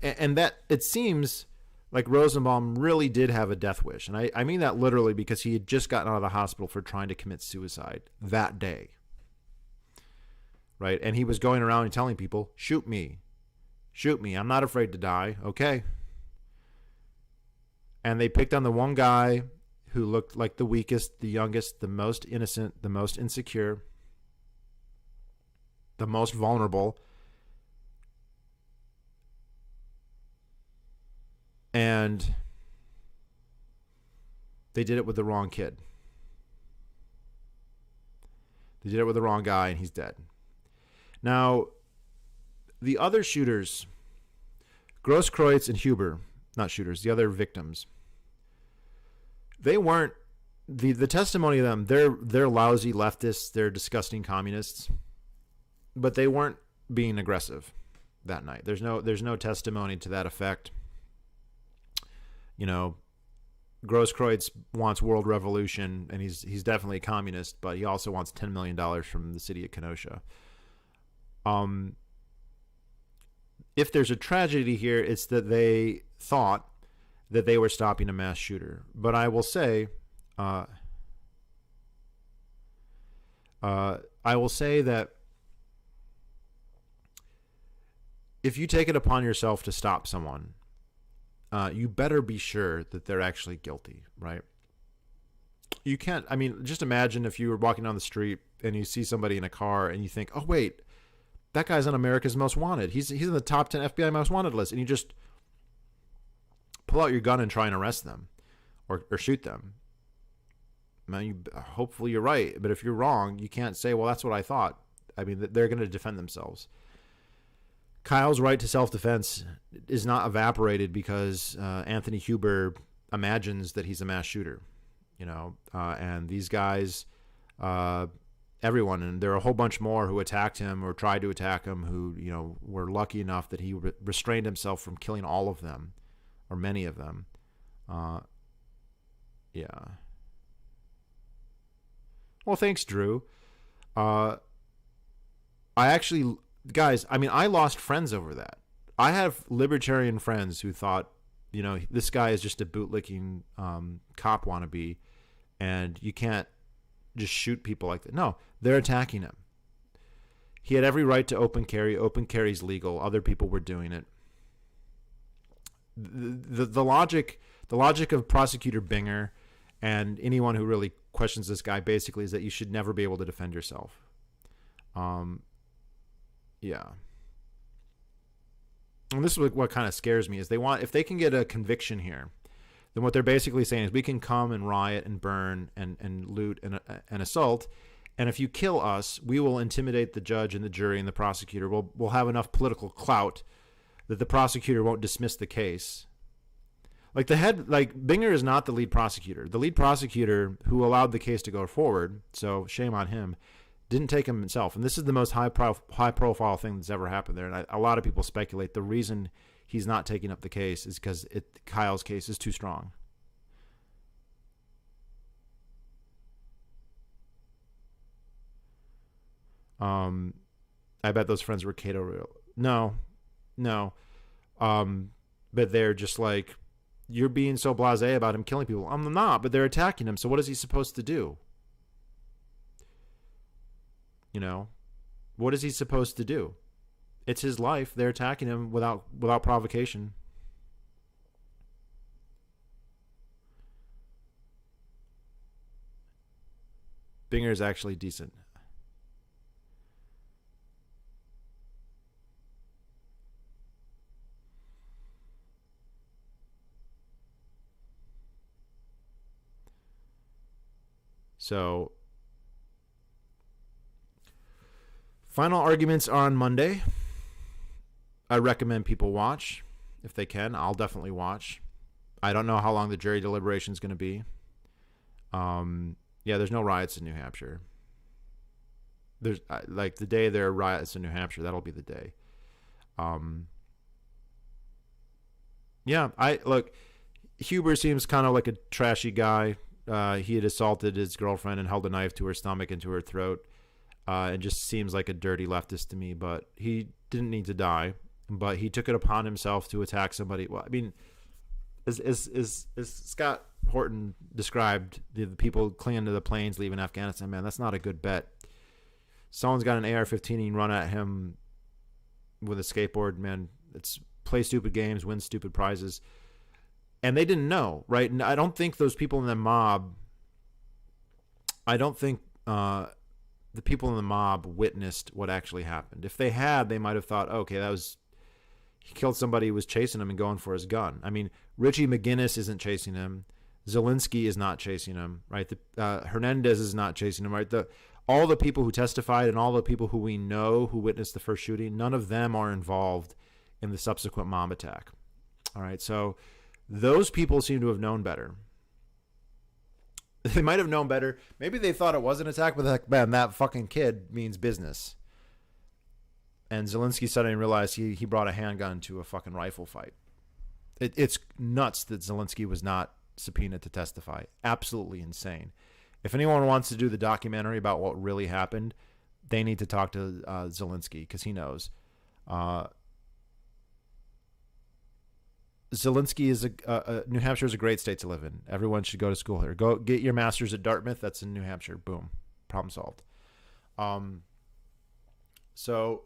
and that it seems like Rosenbaum really did have a death wish. And I mean that literally, because he had just gotten out of the hospital for trying to commit suicide that day. Right? And he was going around and telling people, shoot me. Shoot me. I'm not afraid to die. Okay. And they picked on the one guy who looked like the weakest, the youngest, the most innocent, the most insecure, the most vulnerable. And they did it with the wrong kid. They did it with the wrong guy, and he's dead. Now, the other shooters, Grosskreutz and Huber, not shooters, the other victims, they weren't, the testimony of them, they're lousy leftists, they're disgusting communists, but they weren't being aggressive that night. There's no testimony to that effect. You know, Grosskreutz wants world revolution, and he's definitely a communist, but he also wants $10 million from the city of Kenosha. If there's a tragedy here, it's that they thought that they were stopping a mass shooter. But I will say, that if you take it upon yourself to stop someone, you better be sure that they're actually guilty, right? You can't, I mean, just imagine if you were walking down the street and you see somebody in a car and you think, oh, wait, that guy's on America's Most Wanted. He's in the top 10 FBI Most Wanted list. And you just pull out your gun and try and arrest them or shoot them. Man, hopefully you're right. But if you're wrong, you can't say, well, that's what I thought. I mean, they're going to defend themselves. Kyle's right to self-defense is not evaporated because Anthony Huber imagines that he's a mass shooter, you know, and these guys, everyone, and there are a whole bunch more who attacked him or tried to attack him who, you know, were lucky enough that he restrained himself from killing all of them or many of them. Yeah. Well, thanks, Drew. Guys, I mean, I lost friends over that. I have libertarian friends who thought, you know, this guy is just a bootlicking cop wannabe, and you can't just shoot people like that. No, they're attacking him. He had every right to open carry. Open carry's legal. Other people were doing it. The logic of Prosecutor Binger and anyone who really questions this guy basically is that you should never be able to defend yourself. Yeah. And this is what kind of scares me is if they can get a conviction here, then what they're basically saying is we can come and riot and burn and loot and assault. And if you kill us, we will intimidate the judge and the jury and the prosecutor. We'll have enough political clout that the prosecutor won't dismiss the case. Binger is not the lead prosecutor. The lead prosecutor who allowed the case to go forward, so shame on him, didn't take him himself. And this is the most high profile thing that's ever happened there. And a lot of people speculate the reason he's not taking up the case is because Kyle's case is too strong. I bet those friends were Cato. No. But they're just like, you're being so blasé about him killing people. I'm not, but they're attacking him. So what is he supposed to do? You know, what is he supposed to do? It's his life. They're attacking him without provocation. Binger is actually decent. So, final arguments are on Monday. I recommend people watch if they can. I'll definitely watch. I don't know how long the jury deliberation is going to be. Yeah, there's no riots in New Hampshire. There's like the day there are riots in New Hampshire, that'll be the day. Yeah, look, Huber seems kind of like a trashy guy. He had assaulted his girlfriend and held a knife to her stomach and to her throat. It just seems like a dirty leftist to me, but he didn't need to die. But he took it upon himself to attack somebody. Well, I mean, as Scott Horton described, the people clinging to the planes leaving Afghanistan, man, that's not a good bet. Someone's got an AR-15 and you run at him with a skateboard, man. It's play stupid games, win stupid prizes. And they didn't know, right? And I don't think those people in the mob, I don't think the people in the mob witnessed what actually happened. If they had, they might have thought, okay, he killed somebody who was chasing him and going for his gun. I mean, Richie McGinnis isn't chasing him. Zelensky is not chasing him, right? Hernandez is not chasing him, right? All the people who testified and all the people who we know who witnessed the first shooting, none of them are involved in the subsequent mob attack. All right, so Those people seem to have known better. They might have known better. Maybe they thought it was an attack, but like, man, that fucking kid means business. And Zelensky suddenly realized he brought a handgun to a fucking rifle fight. It's nuts that Zelensky was not subpoenaed to testify. Absolutely insane. If anyone wants to do the documentary about what really happened, they need to talk to Zelensky because he knows. Zelensky is New Hampshire is a great state to live in. Everyone should go to school here. Go get your master's at Dartmouth. That's in New Hampshire. Boom. Problem solved. So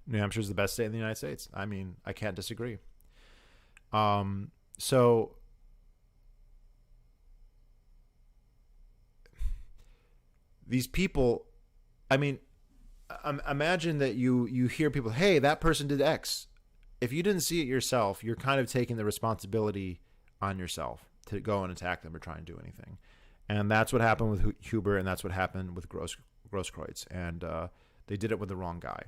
New Hampshire is the best state in the United States. I mean, I can't disagree. So these people, I mean, imagine that you hear people, hey, that person did X. If you didn't see it yourself, you're kind of taking the responsibility on yourself to go and attack them or try and do anything. And that's what happened with Huber, and that's what happened with Grosskreutz. And they did it with the wrong guy.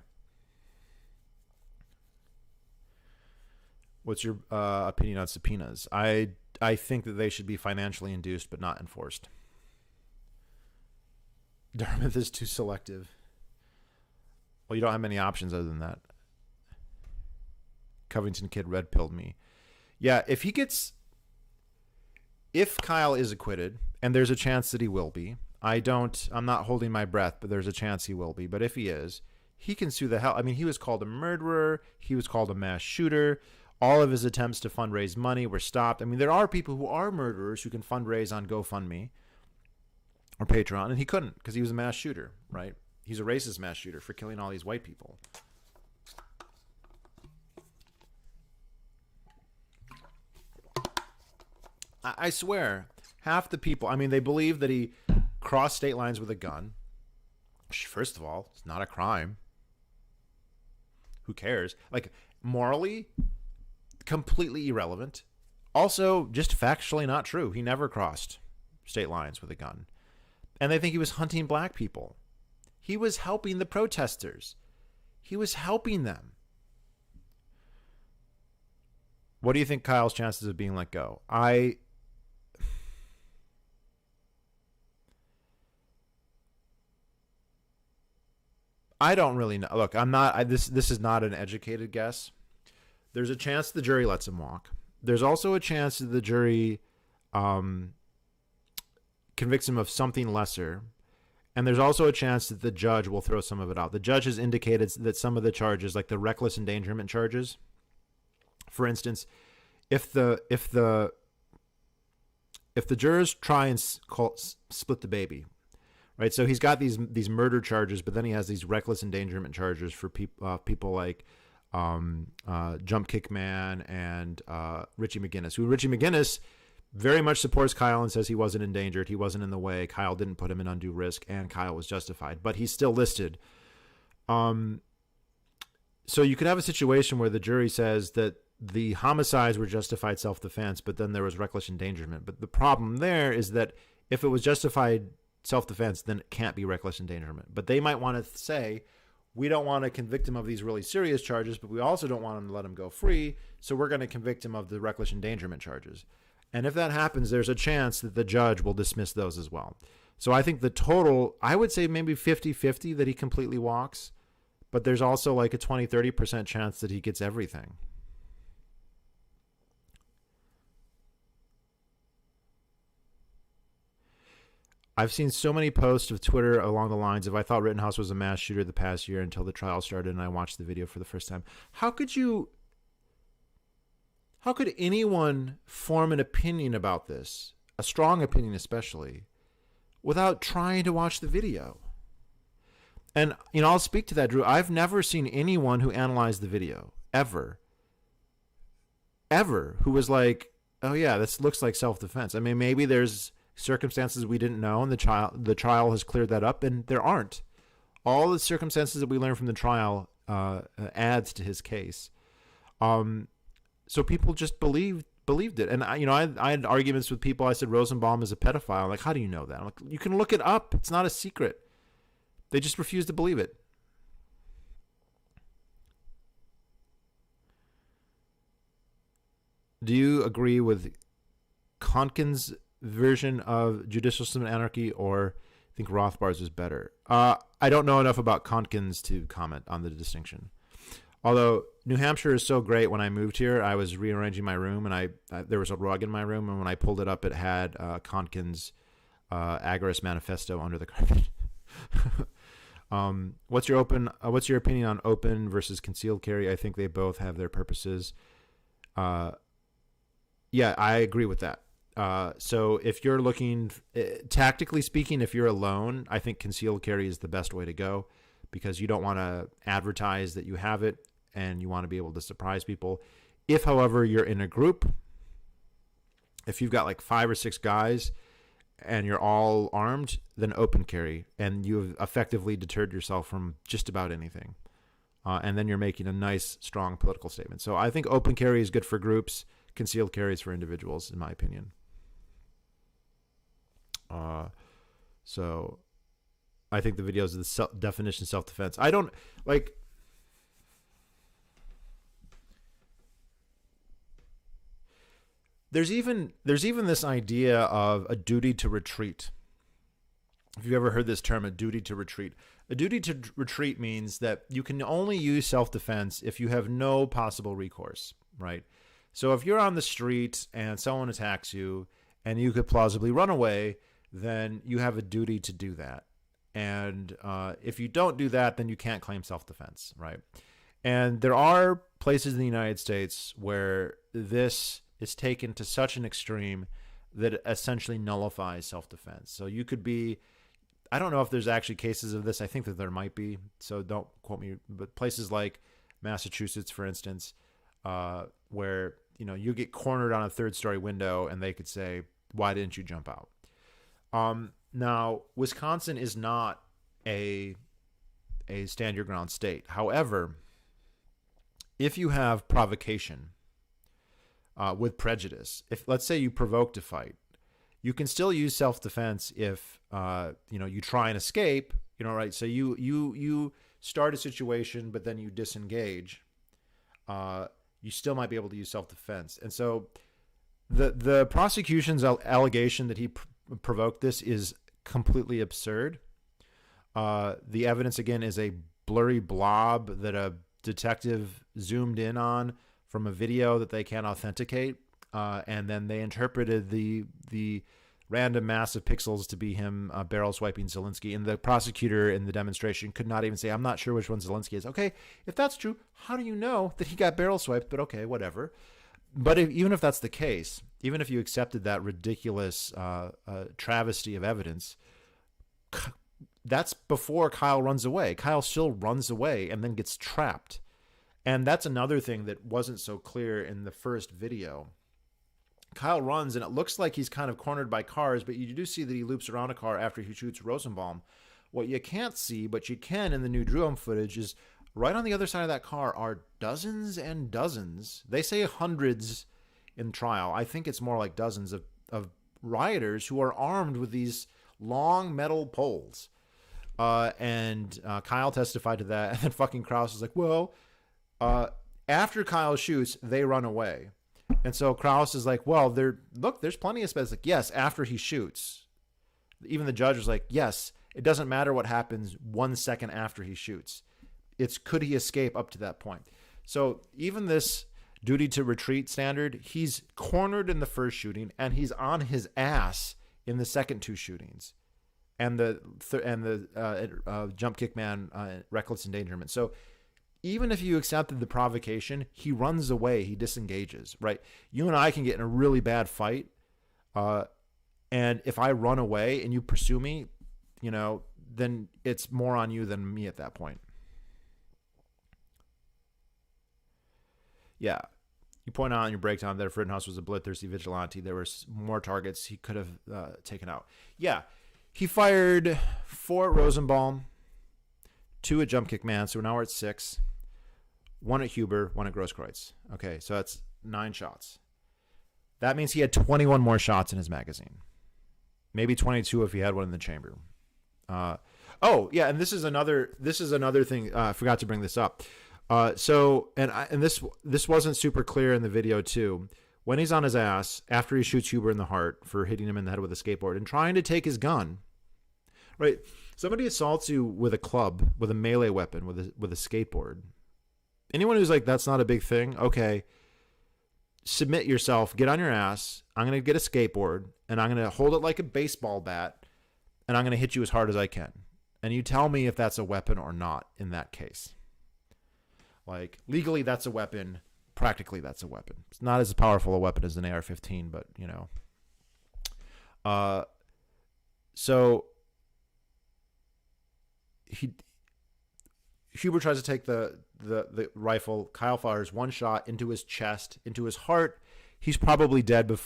What's your opinion on subpoenas? I think that they should be financially induced but not enforced. Dartmouth is too selective. Well, you don't have many options other than that. Covington kid red pilled me. Yeah, if Kyle is acquitted, and there's a chance that he will be, I'm not holding my breath, but there's a chance he will be. But if he is, he can sue the hell. I mean, he was called a murderer. He was called a mass shooter. All of his attempts to fundraise money were stopped. I mean, there are people who are murderers who can fundraise on GoFundMe or Patreon, and he couldn't because he was a mass shooter, right? He's a racist mass shooter for killing all these white people. I swear, half the people, I mean, they believe that he crossed state lines with a gun. First of all, it's not a crime. Who cares? Like, morally, completely irrelevant. Also, just factually not true. He never crossed state lines with a gun. And they think he was hunting black people. He was helping the protesters. He was helping them. What do you think Kyle's chances of being let go? I don't really know. Look, I'm not. This is not an educated guess. There's a chance the jury lets him walk. There's also a chance that the jury convicts him of something lesser. And there's also a chance that the judge will throw some of it out. The judge has indicated that some of the charges, like the reckless endangerment charges, for instance, if the jurors try and split the baby, right? So he's got these murder charges, but then he has these reckless endangerment charges for people like Jump Kick Man and Richie McGinnis, who Richie McGinnis very much supports Kyle and says he wasn't endangered. He wasn't in the way. Kyle didn't put him in undue risk, and Kyle was justified. But he's still listed. So you could have a situation where the jury says that the homicides were justified self-defense, but then there was reckless endangerment. But the problem there is that if it was justified self-defense, then it can't be reckless endangerment. But they might want to say, we don't want to convict him of these really serious charges, but we also don't want him to let him go free, so we're going to convict him of the reckless endangerment charges. And if that happens, there's a chance that the judge will dismiss those as well. So I think the total, I would say maybe 50-50 that he completely walks, but there's also like a 20-30% chance that he gets everything. I've seen so many posts of Twitter along the lines of, I thought Rittenhouse was a mass shooter the past year until the trial started and I watched the video for the first time. How could anyone form an opinion about this, a strong opinion especially, without trying to watch the video? And, I'll speak to that, Drew. I've never seen anyone who analyzed the video, ever, who was like, oh yeah, this looks like self-defense. I mean, maybe there's circumstances we didn't know and the trial has cleared that up, and there aren't. All the circumstances that we learned from the trial adds to his case. So people just believed believed it. And I had arguments with people. I said Rosenbaum is a pedophile. I'm like, how do you know that? I'm like, you can look it up. It's not a secret. They just refuse to believe it. Do you agree with Konkin's version of judicial system anarchy, or think Rothbard's is better? I don't know enough about Konkin's to comment on the distinction. Although New Hampshire is so great, when I moved here, I was rearranging my room, and there was a rug in my room, and when I pulled it up, it had Konkin's Agorist Manifesto under the carpet. What's your opinion on open versus concealed carry? I think they both have their purposes. Yeah, I agree with that. So if you're looking, tactically speaking, if you're alone, I think concealed carry is the best way to go, because you don't want to advertise that you have it, and you want to be able to surprise people. If, however, you're in a group, if you've got like 5 or 6 guys and you're all armed, then open carry, and you've effectively deterred yourself from just about anything. And then you're making a nice, strong political statement. So I think open carry is good for groups. Concealed carry is for individuals, in my opinion. So I think the videos of the definition self-defense. I don't like. There's even this idea of a duty to retreat. If you've ever heard this term, a duty to retreat. A duty to retreat means that you can only use self-defense if you have no possible recourse, right? So if you're on the street and someone attacks you and you could plausibly run away, then you have a duty to do that. And if you don't do that, then you can't claim self-defense, right? And there are places in the United States where this is taken to such an extreme that it essentially nullifies self-defense. So you could be, I don't know if there's actually cases of this. I think that there might be, so don't quote me, but places like Massachusetts, for instance, where you get cornered on a 3rd-story window and they could say, why didn't you jump out? Now, Wisconsin is not a stand your ground state. However, if you have provocation with prejudice, if let's say you provoked a fight, you can still use self-defense if you try and escape, right? So you start a situation, but then you disengage. You still might be able to use self-defense. And so the prosecution's allegation that he provoked this is completely absurd. The evidence, again, is a blurry blob that a detective zoomed in on from a video that they can't authenticate. And then they interpreted the random mass of pixels to be him barrel swiping Zelensky. And the prosecutor in the demonstration could not even say, I'm not sure which one Zelensky is. Okay, if that's true, how do you know that he got barrel swiped? But okay, whatever. But even if that's the case, even if you accepted that ridiculous travesty of evidence, that's before Kyle runs away. Kyle still runs away and then gets trapped. And that's another thing that wasn't so clear in the first video. Kyle runs, and it looks like he's kind of cornered by cars, but you do see that he loops around a car after he shoots Rosenbaum. What you can't see, but you can in the new drone footage, is right on the other side of that car are dozens and dozens. They say hundreds in trial. I think it's more like dozens of rioters who are armed with these long metal poles. And Kyle testified to that. And then fucking Krause is like, well, after Kyle shoots, they run away. And so Krause is like, well, there's plenty of space. Like, yes, after he shoots. Even the judge was like, yes, it doesn't matter what happens 1 second after he shoots. It's could he escape up to that point. So even this duty to retreat standard, he's cornered in the first shooting and he's on his ass in the second 2 shootings, and the jump kick man reckless endangerment. So even if you accepted the provocation, he runs away, he disengages, right? You and I can get in a really bad fight, and if I run away and you pursue me, then it's more on you than me at that point. Yeah. You point out in your breakdown that if Rittenhouse was a bloodthirsty vigilante, there were more targets he could have taken out. Yeah. He fired 4 at Rosenbaum, 2 at Jump Kick Man, so now we're at 6. 1 at Huber, 1 at Grosskreutz. Okay, so that's 9 shots. That means he had 21 more shots in his magazine. Maybe 22 if he had one in the chamber. Oh yeah, and this is another thing. I forgot to bring this up. This wasn't super clear in the video too. When he's on his ass after he shoots Huber in the heart for hitting him in the head with a skateboard and trying to take his gun, right? Somebody assaults you with a club, with a melee weapon, with a skateboard. Anyone who's like, that's not a big thing. Okay, submit yourself. Get on your ass. I'm gonna get a skateboard and I'm gonna hold it like a baseball bat, and I'm gonna hit you as hard as I can. And you tell me if that's a weapon or not in that case. Like, legally, that's a weapon. Practically, that's a weapon. It's not as powerful a weapon as an AR-15, but, you know. So, Huber tries to take the rifle. Kyle fires one shot into his chest, into his heart. He's probably dead.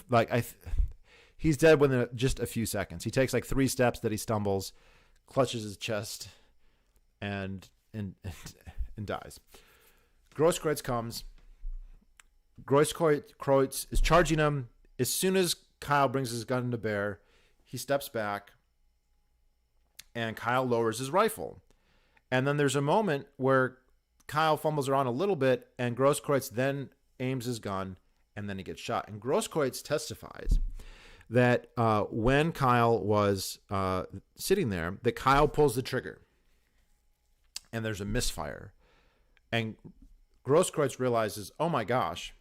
He's dead within just a few seconds. He takes like 3 steps that he stumbles, clutches his chest, and dies. Grosskreutz comes. Grosskreutz is charging him. As soon as Kyle brings his gun to bear, he steps back, and Kyle lowers his rifle. And then there's a moment where Kyle fumbles around a little bit, and Grosskreutz then aims his gun, and then he gets shot. And Grosskreutz testifies that when Kyle was sitting there, that Kyle pulls the trigger, and there's a misfire. And Grosskreutz realizes, oh my gosh,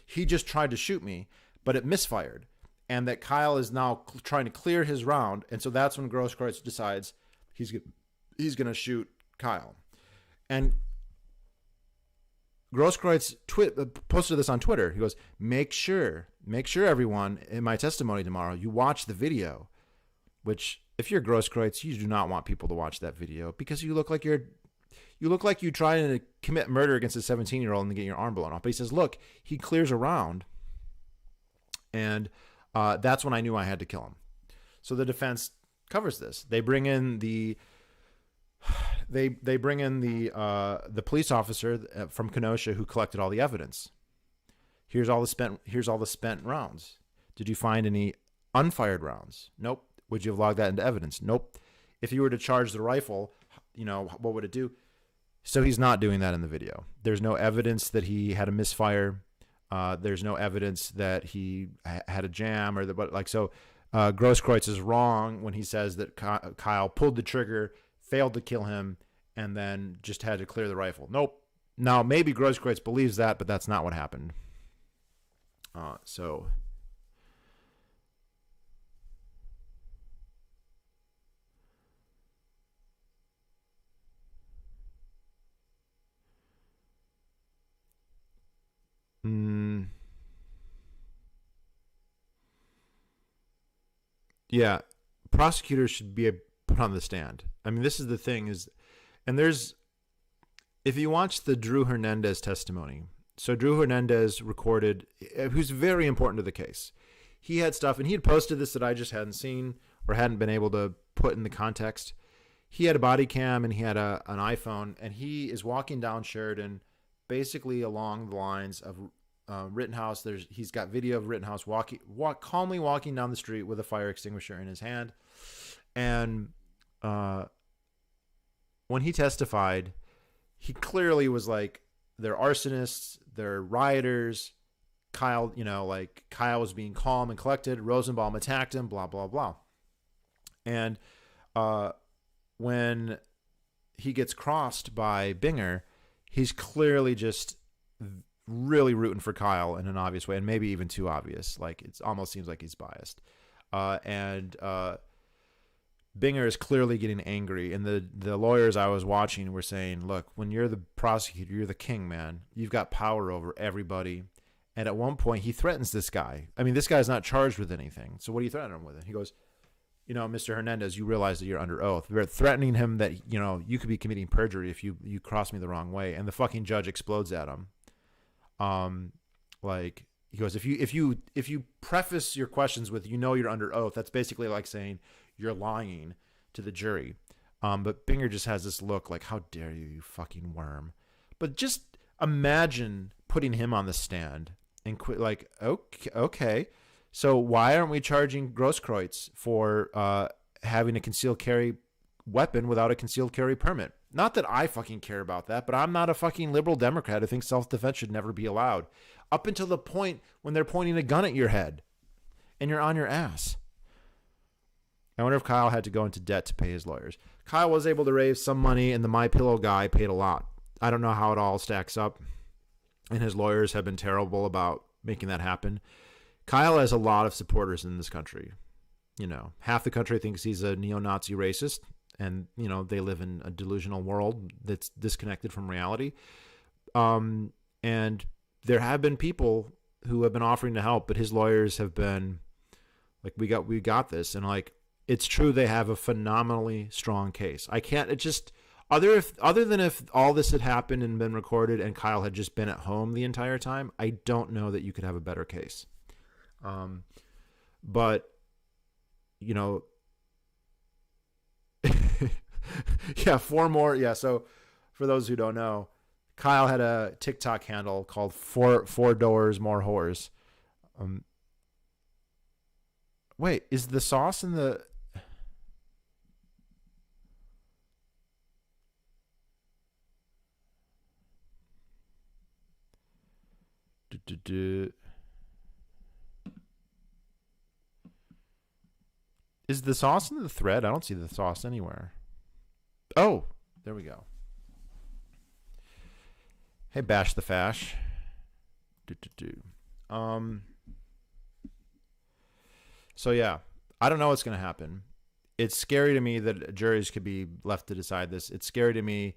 he just tried to shoot me, but it misfired. And that Kyle is now trying to clear his round. And so that's when Grosskreutz decides he's going to shoot Kyle. And Grosskreutz posted this on Twitter. He goes, make sure everyone in my testimony tomorrow, you watch the video, which if you're Grosskreutz, you do not want people to watch that video because you look like you're trying to commit murder against a 17-year-old and get your arm blown off. But he says, look, he clears a round, and that's when I knew I had to kill him. So the defense covers this. They bring in the police officer from Kenosha who collected all the evidence. Here's all the spent rounds. Did you find any unfired rounds? Nope. Would you have logged that into evidence? Nope. If you were to charge the rifle, what would it do? So he's not doing that in the video. There's no evidence that he had a misfire. There's no evidence that he had a jam Grosskreutz is wrong when he says that Kyle pulled the trigger, failed to kill him, and then just had to clear the rifle. Nope. Now, maybe Grosskreutz believes that, but that's not what happened. Yeah, prosecutors should be put on the stand. I mean, this is the thing if you watch the Drew Hernandez testimony, so Drew Hernandez recorded, who's very important to the case. He had stuff, and he had posted this that I just hadn't seen or hadn't been able to put in the context. He had a body cam and he had an iPhone, and he is walking down Sheridan, basically along the lines of Rittenhouse. He's got video of Rittenhouse calmly walking down the street with a fire extinguisher in his hand. And when he testified, he clearly was like, they're arsonists, they're rioters. Kyle was being calm and collected. Rosenbaum attacked him, blah, blah, blah. And when he gets crossed by Binger, he's clearly just really rooting for Kyle in an obvious way, and maybe even too obvious. Like, it almost seems like he's biased. Binger is clearly getting angry, and the lawyers I was watching were saying, look, when you're the prosecutor, you're the king, man. You've got power over everybody. And at one point, he threatens this guy. I mean, this guy's not charged with anything. So what are you threatening him with? He goes, Mr. Hernandez, you realize that you're under oath. We're threatening him that, you could be committing perjury if you cross me the wrong way. And the fucking judge explodes at him. He goes, if you preface your questions with, you're under oath, that's basically like saying you're lying to the jury. But Binger just has this look like, how dare you fucking worm. But just imagine putting him on the stand and quit. Like, okay. So why aren't we charging Grosskreutz for having a concealed carry weapon without a concealed carry permit? Not that I fucking care about that, but I'm not a fucking liberal Democrat who thinks self-defense should never be allowed. Up until the point when they're pointing a gun at your head and you're on your ass. I wonder if Kyle had to go into debt to pay his lawyers. Kyle was able to raise some money, and the MyPillow guy paid a lot. I don't know how it all stacks up, and his lawyers have been terrible about making that happen. Kyle has a lot of supporters in this country. You know, half the country thinks he's a neo-Nazi racist, and, you know, they live in a delusional world that's disconnected from reality. And there have been people who have been offering to help, but his lawyers have been like, we got this. And like, it's true, they have a phenomenally strong case. I can't, it just, other than if all this had happened and been recorded and Kyle had just been at home the entire time, I don't know that you could have a better case. But, you know, yeah, 4 more. Yeah. So for those who don't know, Kyle had a TikTok handle called four doors, more whores. Wait, is the sauce in the... Is the sauce in the thread? I don't see the sauce anywhere. Oh, there we go. Hey, Bash the Fash. So yeah, I don't know what's going to happen. It's scary to me that juries could be left to decide this. It's scary to me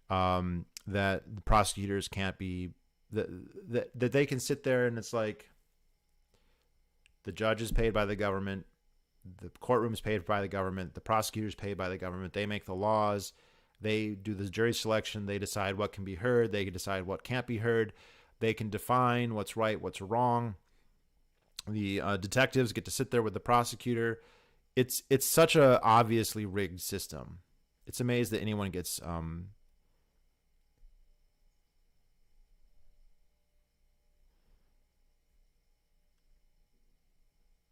that the prosecutors can't be, that they can sit there and it's like the judge is paid by the government, the courtroom is paid by the government, the prosecutor is paid by the government. They make the laws. They do the jury selection. They decide what can be heard. They can decide what can't be heard. They can define what's right, what's wrong. The detectives get to sit there with the prosecutor. It's such a obviously rigged system. It's amazing that anyone gets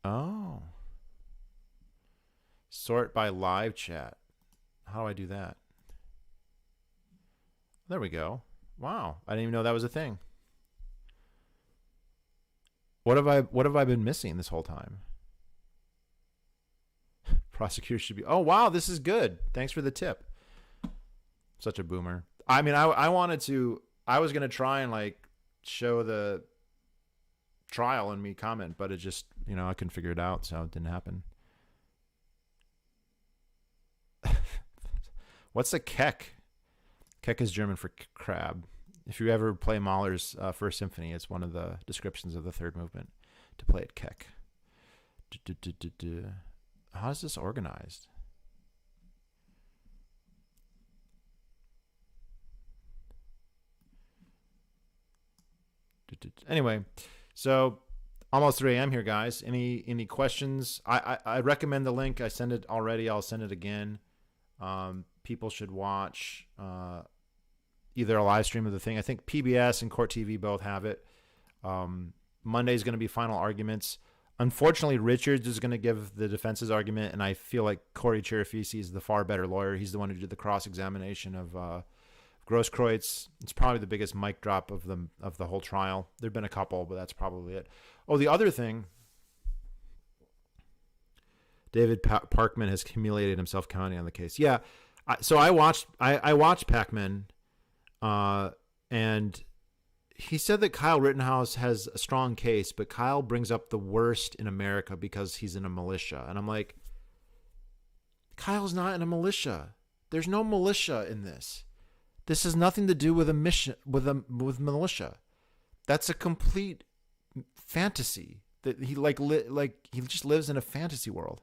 Oh. Sort by live chat. How do I do that? There we go. Wow. I didn't even know that was a thing. What have I been missing this whole time? Prosecutors should be... Oh, wow, this is good. Thanks for the tip. Such a boomer. I mean, I wanted to... I was going to try and, like, show the trial and me comment, but it just, you know, I couldn't figure it out, so it didn't happen. What's a Keck? Keck is German for crab. If you ever play Mahler's First Symphony, it's one of the descriptions of the third movement to play it Keck. How is this organized? Anyway, so almost 3 a.m. here, guys. Any questions? I recommend the link. I sent it already. I'll send it again. People should watch either a live stream of the thing. I think PBS and Court TV both have it. Monday's going to be final arguments. Unfortunately, Richards is going to give the defense's argument, and I feel like Corey Chirafisi is the far better lawyer. He's the one who did the cross-examination of Grosskreutz. It's probably the biggest mic drop of the whole trial. There've been a couple, but that's probably it. Oh, the other thing, David Parkman has humiliated himself counting on the case. Yeah, so I watched Pac-Man, and he said that Kyle Rittenhouse has a strong case, but Kyle brings up the worst in America because he's in a militia. And I'm like, Kyle's not in a militia. There's no militia in this. This has nothing to do with a mission with militia. That's a complete fantasy that he he just lives in a fantasy world.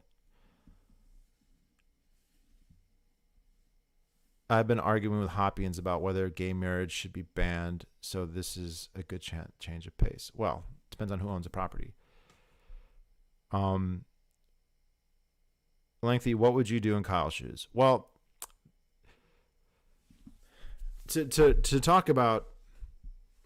I've been arguing with Hopkins about whether gay marriage should be banned, so this is a good change of pace. Well, it depends on who owns the property. Lengthy, what would you do in Kyle's shoes? Well, to talk about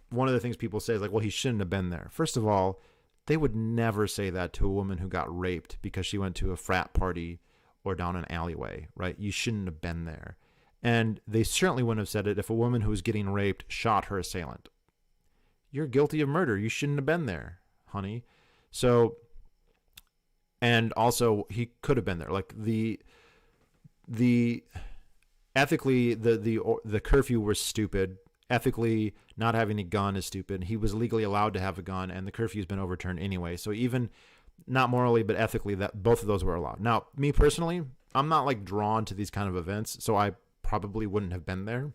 one of the things people say is like, well, he shouldn't have been there. First of all, they would never say that to a woman who got raped because she went to a frat party or down an alleyway, right? You shouldn't have been there. And they certainly wouldn't have said it if a woman who was getting raped shot her assailant. You're guilty of murder. You shouldn't have been there, honey. So, and also he could have been there. Like the ethically, the curfew was stupid. Ethically, not having a gun is stupid. He was legally allowed to have a gun, and the curfew's been overturned anyway. So even not morally, but ethically, that both of those were allowed. Now, me personally, I'm not like drawn to these kind of events, so I probably wouldn't have been there.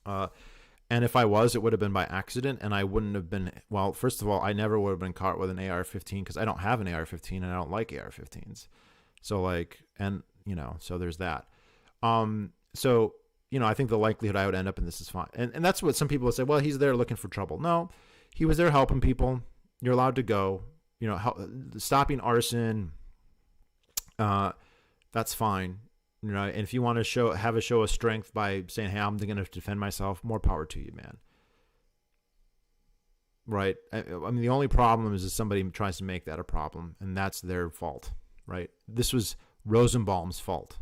And if I was, it would have been by accident, and I wouldn't have been. Well, first of all, I never would have been caught with an AR-15 because I don't have an AR-15 and I don't like AR-15s. So like, and you know, so there's that. So. You know, I think the likelihood I would end up in this is fine. And that's what some people would say, well, he's there looking for trouble. No, he was there helping people. You're allowed to go. You know, stopping arson, that's fine. You know, and if you want to have a show of strength by saying, hey, I'm going to defend myself, more power to you, man. Right? I mean, the only problem is if somebody tries to make that a problem, and that's their fault, right? This was Rosenbaum's fault.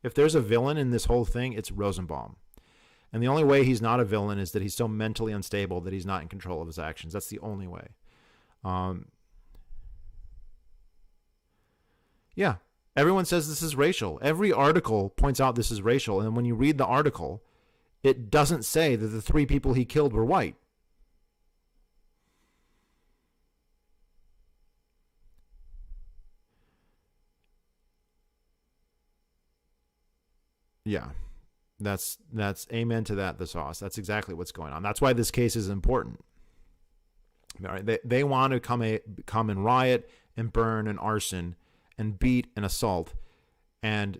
If there's a villain in this whole thing, it's Rosenbaum. And the only way he's not a villain is that he's so mentally unstable that he's not in control of his actions. That's the only way. Yeah. Everyone says this is racial. Every article points out this is racial. And when you read the article, it doesn't say that the 3 people he killed were white. Yeah, that's amen to that, the sauce. That's exactly what's going on. That's why this case is important. All right, they want to come and riot and burn and arson and beat and assault, and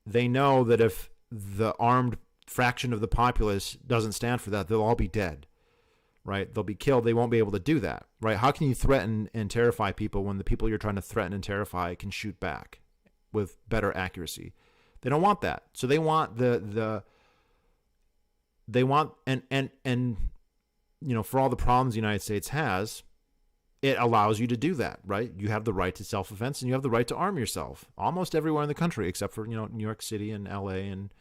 they know that if the armed fraction of the populace doesn't stand for that, they'll all be dead. Right? They'll be killed. They won't be able to do that. Right? How can you threaten and terrify people when the people you're trying to threaten and terrify can shoot back with better accuracy? They don't want that. So they want they want and you know, for all the problems the United States has, it allows you to do that, right? You have the right to self-defense and you have the right to arm yourself almost everywhere in the country except for, you know, New York City and LA and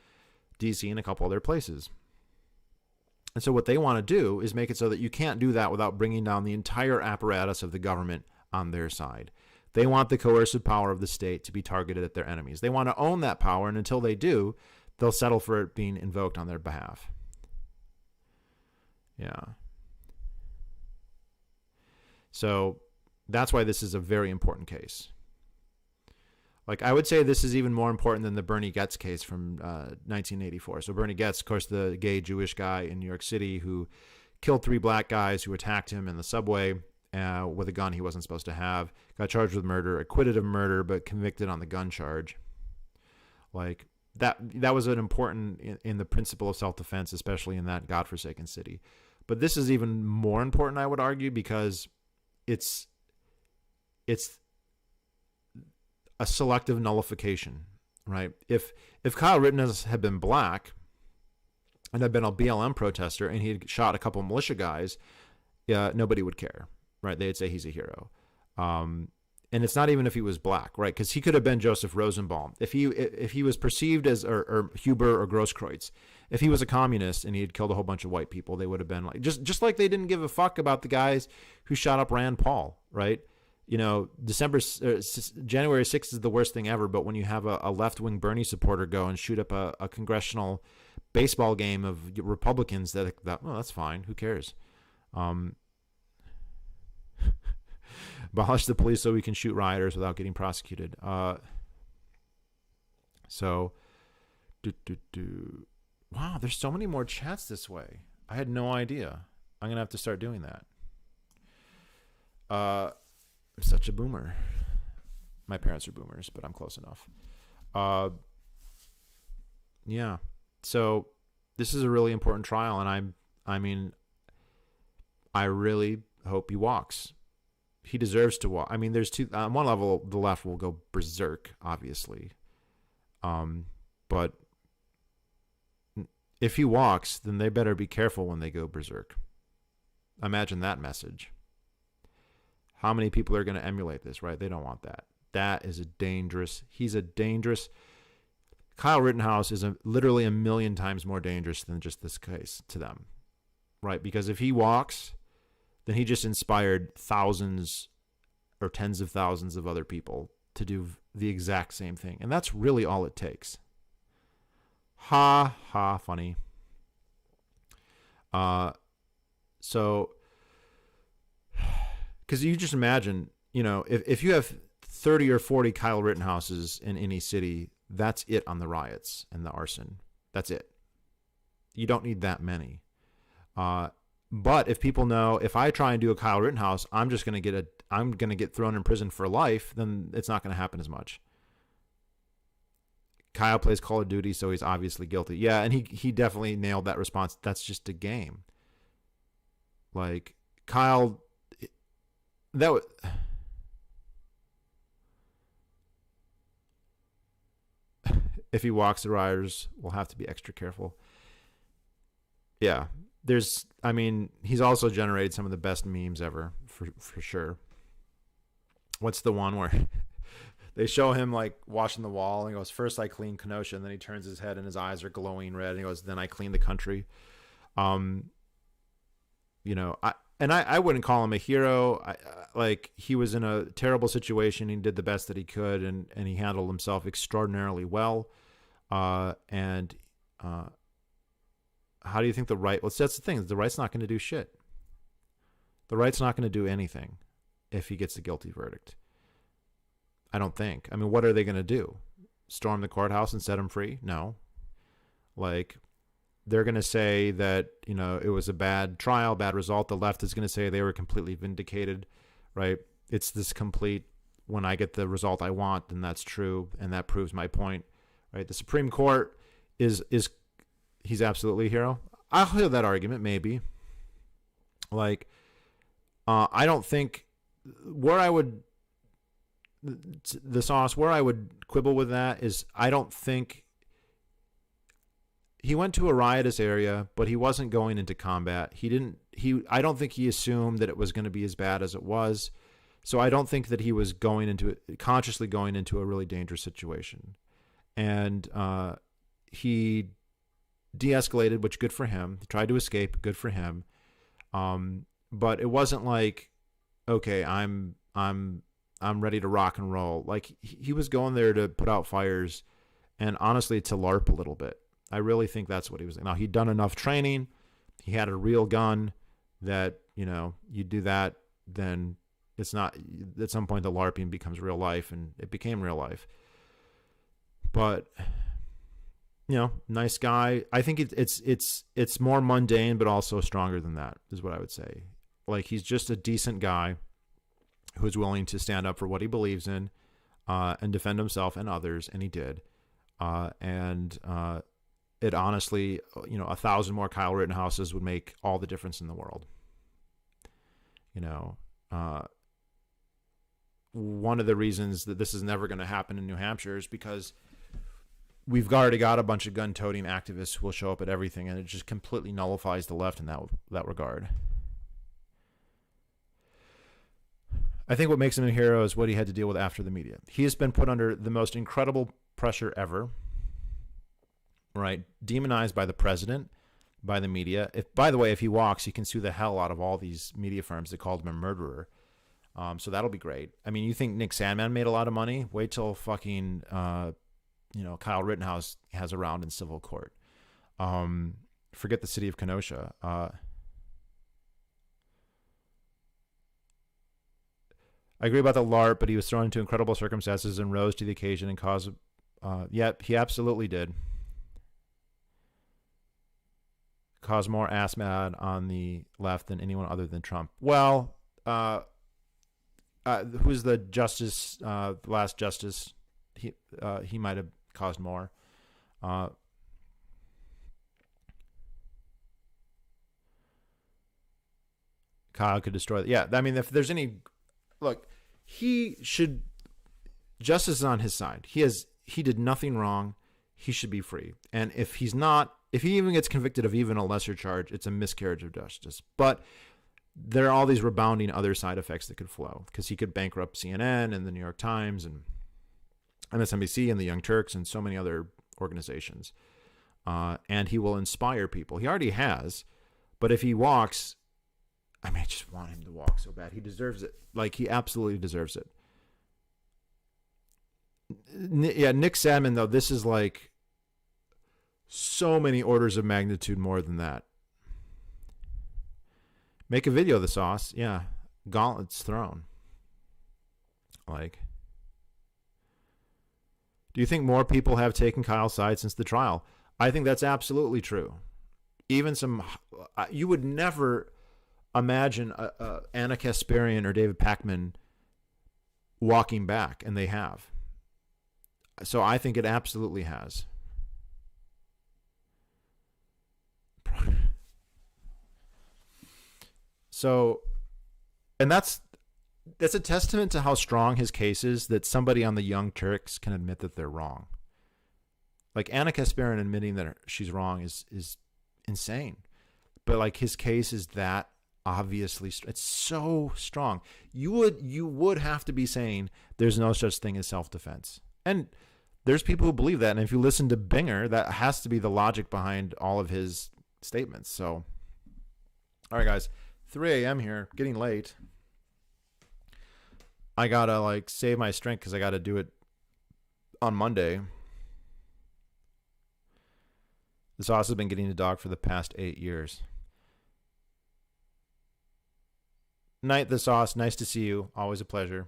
DC and a couple other places. And so what they want to do is make it so that you can't do that without bringing down the entire apparatus of the government on their side. They want the coercive power of the state to be targeted at their enemies. They want to own that power, and until they do, they'll settle for it being invoked on their behalf. Yeah. So that's why this is a very important case. Like, I would say this is even more important than the Bernie Goetz case from 1984. So Bernie Goetz, of course, the gay Jewish guy in New York City who killed 3 black guys who attacked him in the subway with a gun he wasn't supposed to have, got charged with murder, acquitted of murder, but convicted on the gun charge. Like, that was an important in the principle of self-defense, especially in that godforsaken city. But this is even more important, I would argue, because it's a selective nullification, right? If Kyle Rittenhouse had been black and had been a BLM protester and he had shot a couple militia guys, nobody would care. Right, they'd say he's a hero, and it's not even if he was black, right? Because he could have been Joseph Rosenbaum if he was perceived as or Huber or Grosskreutz. If he was a communist and he had killed a whole bunch of white people, they would have been like just like they didn't give a fuck about the guys who shot up Rand Paul, right? You know, January 6th is the worst thing ever, but when you have a left-wing Bernie supporter go and shoot up a congressional baseball game of Republicans, that's fine. Who cares? Abolish the police so we can shoot rioters without getting prosecuted. Wow, there's so many more chats this way. I had no idea. I'm going to have to start doing that. I'm such a boomer. My parents are boomers, but I'm close enough. Yeah. So this is a really important trial, and I really hope he walks. He deserves to walk. I mean, there's two. On one level, the left will go berserk, obviously. But if he walks, then they better be careful when they go berserk. Imagine that message. How many people are going to emulate this, right? They don't want that. That is Kyle Rittenhouse is literally a million times more dangerous than just this case to them, right? Because if he walks, then he just inspired thousands or tens of thousands of other people to do the exact same thing. And that's really all it takes. Ha, ha, funny. So, because you just imagine, if you have 30 or 40 Kyle Rittenhouses in any city, that's it on the riots and the arson. That's it. You don't need that many. But if people know, if I try and do a Kyle Rittenhouse, I'm going to get thrown in prison for life, then it's not going to happen as much. Kyle plays Call of Duty, so he's obviously guilty. Yeah, and he definitely nailed that response. That's just a game. Like, Kyle, if he walks, the rioters will have to be extra careful. Yeah, he's also generated some of the best memes ever, for sure. What's the one where they show him like washing the wall and he goes, first I clean Kenosha, and then he turns his head and his eyes are glowing red and he goes, then I clean the country. I wouldn't call him a hero. He was in a terrible situation. He did the best that he could, and he handled himself extraordinarily well. How do you think the right? Well, that's the thing. The right's not going to do shit. The right's not going to do anything if he gets a guilty verdict. I don't think. I mean, what are they going to do? Storm the courthouse and set him free? No. They're going to say that, it was a bad trial, bad result. The left is going to say they were completely vindicated, right? It's this complete, when I get the result I want, then that's true, and that proves my point, right? The Supreme Court he's absolutely a hero. I'll hear that argument, maybe. I don't think where I would quibble with that is I don't think he went to a riotous area, but he wasn't going into combat. I don't think he assumed that it was going to be as bad as it was. So I don't think that he was consciously going into a really dangerous situation. And he de-escalated, which good for him. He tried to escape, good for him. But it wasn't like, okay, I'm ready to rock and roll. He was going there to put out fires and honestly to LARP a little bit. I really think that's what he was. Now, he'd done enough training. He had a real gun that, you do that, then it's not, at some point the LARPing becomes real life, and it became real life. But, nice guy. I think it's more mundane, but also stronger than that is what I would say. He's just a decent guy who's willing to stand up for what he believes in, and defend himself and others. And he did. It honestly, 1,000 more Kyle Rittenhouses would make all the difference in the world. One of the reasons that this is never going to happen in New Hampshire is because we've already got a bunch of gun-toting activists who will show up at everything, and it just completely nullifies the left in that regard. I think what makes him a hero is what he had to deal with after the media. He has been put under the most incredible pressure ever. Right, demonized by the president, by the media. By the way, if he walks, he can sue the hell out of all these media firms that called him a murderer. So that'll be great. I mean, you think Nick Sandmann made a lot of money? Wait till fucking, Kyle Rittenhouse has a round in civil court. Forget the city of Kenosha. I agree about the LARP, but he was thrown into incredible circumstances and rose to the occasion and caused. He absolutely did. Cause more ass mad on the left than anyone other than Trump. Well, who's the justice? The last justice, he might have caused more. Kyle could destroy. Yeah, I mean, if there's any, look, justice is on his side. He did nothing wrong. He should be free. And if he's not, if he even gets convicted of even a lesser charge, it's a miscarriage of justice. But there are all these rebounding other side effects that could flow, because he could bankrupt CNN and the New York Times and MSNBC and the Young Turks and so many other organizations. And he will inspire people. He already has. But if he walks, I just want him to walk so bad. He deserves it. Like, he absolutely deserves it. Yeah, Nick Sadman, though, this is like so many orders of magnitude more than that. Make a video of the sauce. Yeah. Gauntlets thrown. Like, do you think more people have taken Kyle's side since the trial? I think that's absolutely true. Even you would never imagine Anna Kasparian or David Pakman walking back, and they have. So I think it absolutely has. So, and that's a testament to how strong his case is, that somebody on the Young Turks can admit that they're wrong. Like, Anna Kasparian admitting that she's wrong is insane. But like, his case is that obviously, it's so strong. You would have to be saying there's no such thing as self-defense. And there's people who believe that. And if you listen to Binger, that has to be the logic behind all of his statements. So, all right, guys, 3 a.m. here, getting late. I gotta like save my strength because I gotta do it on Monday. The sauce has been getting a dog for the past 8 years. Night, the sauce. Nice to see you. Always a pleasure.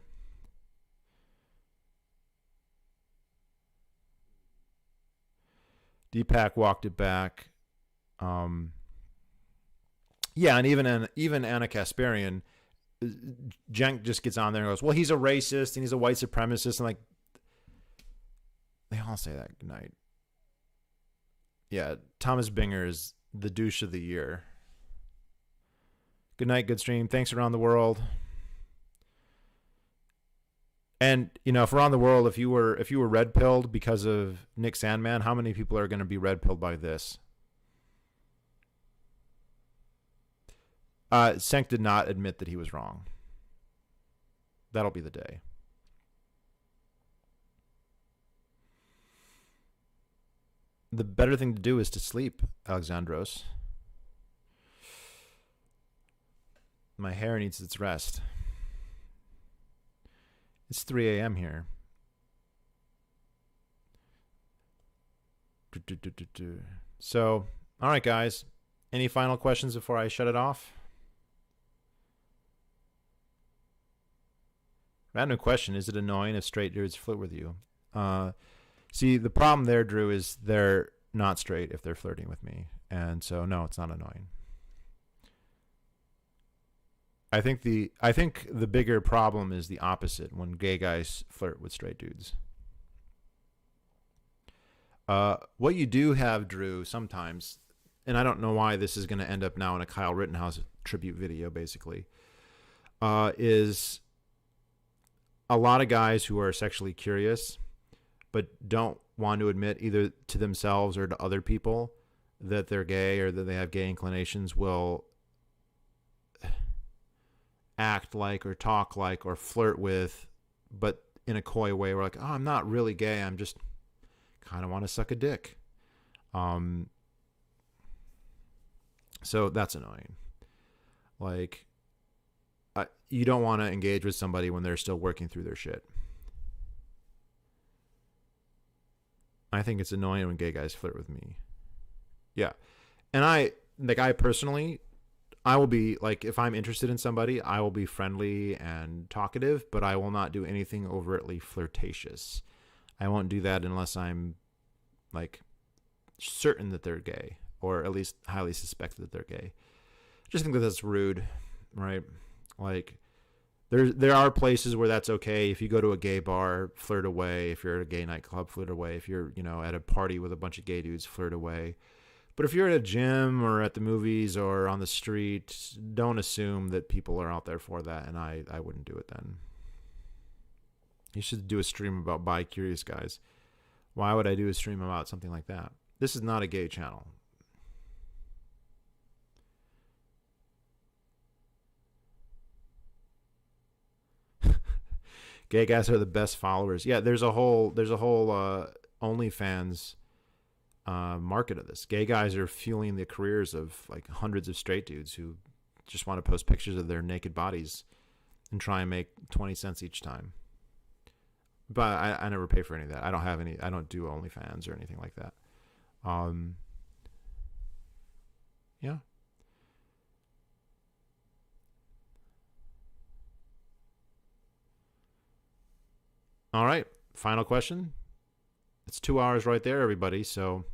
Deepak walked it back. Yeah, and even Anna Kasparian, Cenk just gets on there and goes, well, he's a racist and he's a white supremacist. And like, they all say that. Good night. Yeah, Thomas Binger is the douche of the year. Good night, good stream. Thanks around the world. And, you know, if around the world, if you were red pilled because of Nick Sandman, how many people are going to be red pilled by this? Cenk did not admit that he was wrong. That'll be the day. The better thing to do is to sleep, Alexandros. My hair needs its rest. It's 3 a.m. here. So, all right, guys. Any final questions before I shut it off? Random question. Is it annoying if straight dudes flirt with you? See, the problem there, Drew, is they're not straight if they're flirting with me. And so, no, it's not annoying. I think the bigger problem is the opposite, when gay guys flirt with straight dudes. What you do have, Drew, sometimes, and I don't know why this is going to end up now in a Kyle Rittenhouse tribute video, basically, is a lot of guys who are sexually curious but don't want to admit either to themselves or to other people that they're gay or that they have gay inclinations will act like or talk like or flirt with, but in a coy way. We're like, oh, I'm not really gay. I'm just kind of want to suck a dick. So that's annoying. Like, you don't want to engage with somebody when they're still working through their shit. I think it's annoying when gay guys flirt with me. Yeah. And I personally, I will be like, if I'm interested in somebody, I will be friendly and talkative, but I will not do anything overtly flirtatious. I won't do that unless I'm like certain that they're gay, or at least highly suspect that they're gay. I just think that that's rude, right? Like, there are places where that's okay. If you go to a gay bar, flirt away. If you're at a gay nightclub, flirt away. If you're, at a party with a bunch of gay dudes, flirt away. But if you're at a gym or at the movies or on the street, don't assume that people are out there for that, and I wouldn't do it then. You should do a stream about bi-curious guys. Why would I do a stream about something like that? This is not a gay channel. Gay guys are the best followers. Yeah, there's a whole OnlyFans market of this. Gay guys are fueling the careers of like hundreds of straight dudes who just want to post pictures of their naked bodies and try and make 20 cents each time. But I never pay for any of that. I don't do OnlyFans or anything like that. Yeah. All right. Final question. It's 2 hours right there, everybody. So,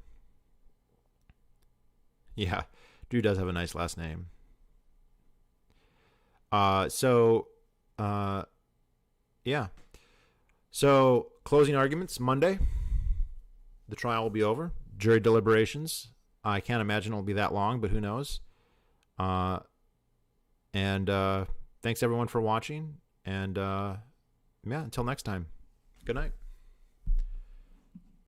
yeah, dude does have a nice last name. Yeah. So, closing arguments Monday. The trial will be over. Jury deliberations. I can't imagine it'll be that long, but who knows? And thanks everyone for watching. And yeah, until next time. Good night.